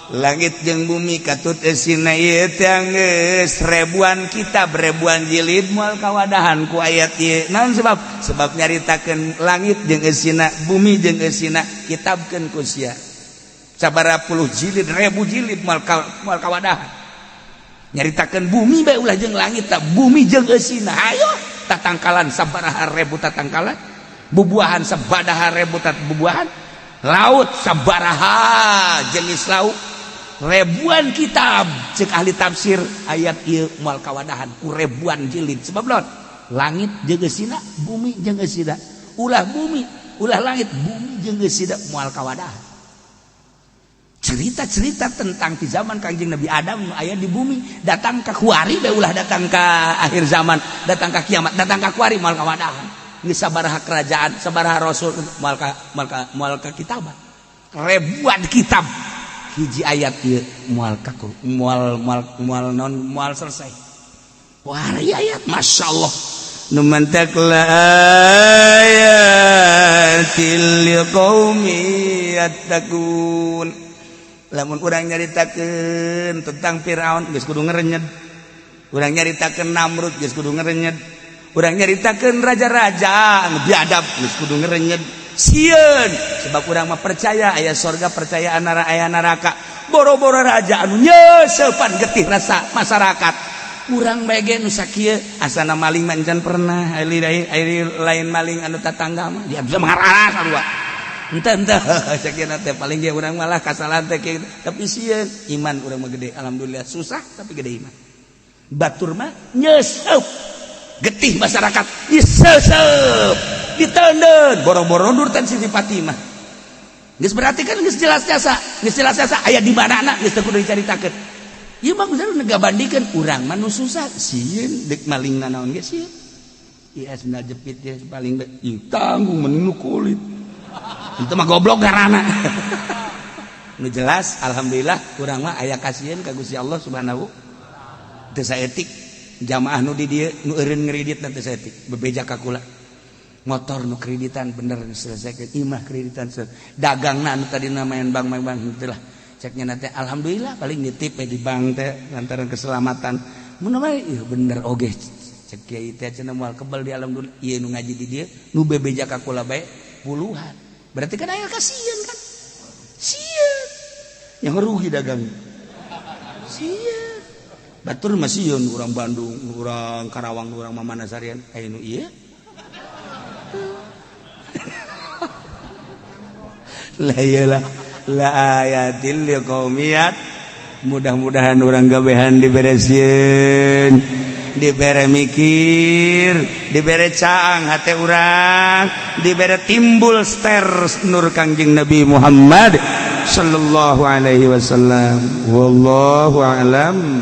Langit jeung bumi katut esina ieu teh geus ribuan kitab ribuan jilid moal kawadahan ku ayat ieu. Naon sebab nyaritakeun langit jeung esina bumi jeung esina kitabkeun ku sia sabaraha puluh jilid ribu jilid moal kawadahan. Nyaritakeun bumi bae ulah jeung langit tak bumi jeung esina ayo tatangkalan sabaraha ribu tatangkalan bubuahan sabaraha ribu bubuahan laut sabaraha jenis laut ribuan kitab cek ahli tafsir ayat ieu moal kawadahan ku ribuan jilid sebab naon langit jeung geusina bumi jeung geusina ulah bumi ulah langit bumi jeung geusina moal kawadahan. Cerita-cerita tentang di zaman Kangjeng Nabi Adam aya di bumi datang ka kuari bae ulah datang ka akhir zaman datang ka kiamat datang ka kuari moal kawadahan geus sabaraha kerajaan sabaraha rasul moal ka kitab ribuan kitab hiji ayat ieu moal kaku moal selesai wari ayat masyaallah nu mantak la ayatil liqaumi yattaqun. Lamun urang nyaritakeun tentang Firaun geus kudu ngarenyed urang nyaritakeun Namrud geus kudu ngarenyed urang nyaritakeun raja-raja anu biadab geus kudu ngarenyed sieun sebab urang mah percaya aya surga percaya aya neraka boro-boro raja anu nyeusepan getih rasa masyarakat urang bae ge nu sakieu asana maling mancan pernah ari lain maling anu tatangga mah dia bisa mengarah sarua entah sakieu teh paling ge urang malah kasalahan teh tapi sieun iman urang mah gede alhamdulillah susah tapi gede iman batur mah nyeusup getih masyarakat diseusup ditendun boro-boro nurtan Siti Fatimah geus berarti kan geus jelas jasa aya di manana geus teu kudu dicaritakeun ieu mah kudu ngabandikeun urang mah nu susah sieun deuk malingna naon ge sieun ieu asna jepit ye paling tanggung menu kulit itu mah goblok garana nu jelas alhamdulillah urang mah aya kasieun ka Gusti Allah Subhanahu teu saeutik jamaah nu di dieu nu eureun ngredit teu saeutik bebeja ka kula motor nu kreditan bener selesaikeun imah kreditan dagangna anu tadi main bank itulah ceknya nanti alhamdulillah paling nitip di bank teh lantaran keselamatan mun mah bener oge cek kieu teh cenah moal kebal di alhamdulillah ieu nu ngaji di dieu nu bebeja ka kula bae puluhan berarti kan aya kasieun kan sieun yang rugi dagang sieun batur mah sieun urang Bandung urang Karawang urang mamana sarian aya nu ieu la iyalah la ayatil liqaumiyat mudah-mudahan urang gawehan diberesieun dibere mikir dibere caang hate urang dibere timbul ster nur Kangjeng Nabi Muhammad sallallahu alaihi wasallam wallahu a'lam.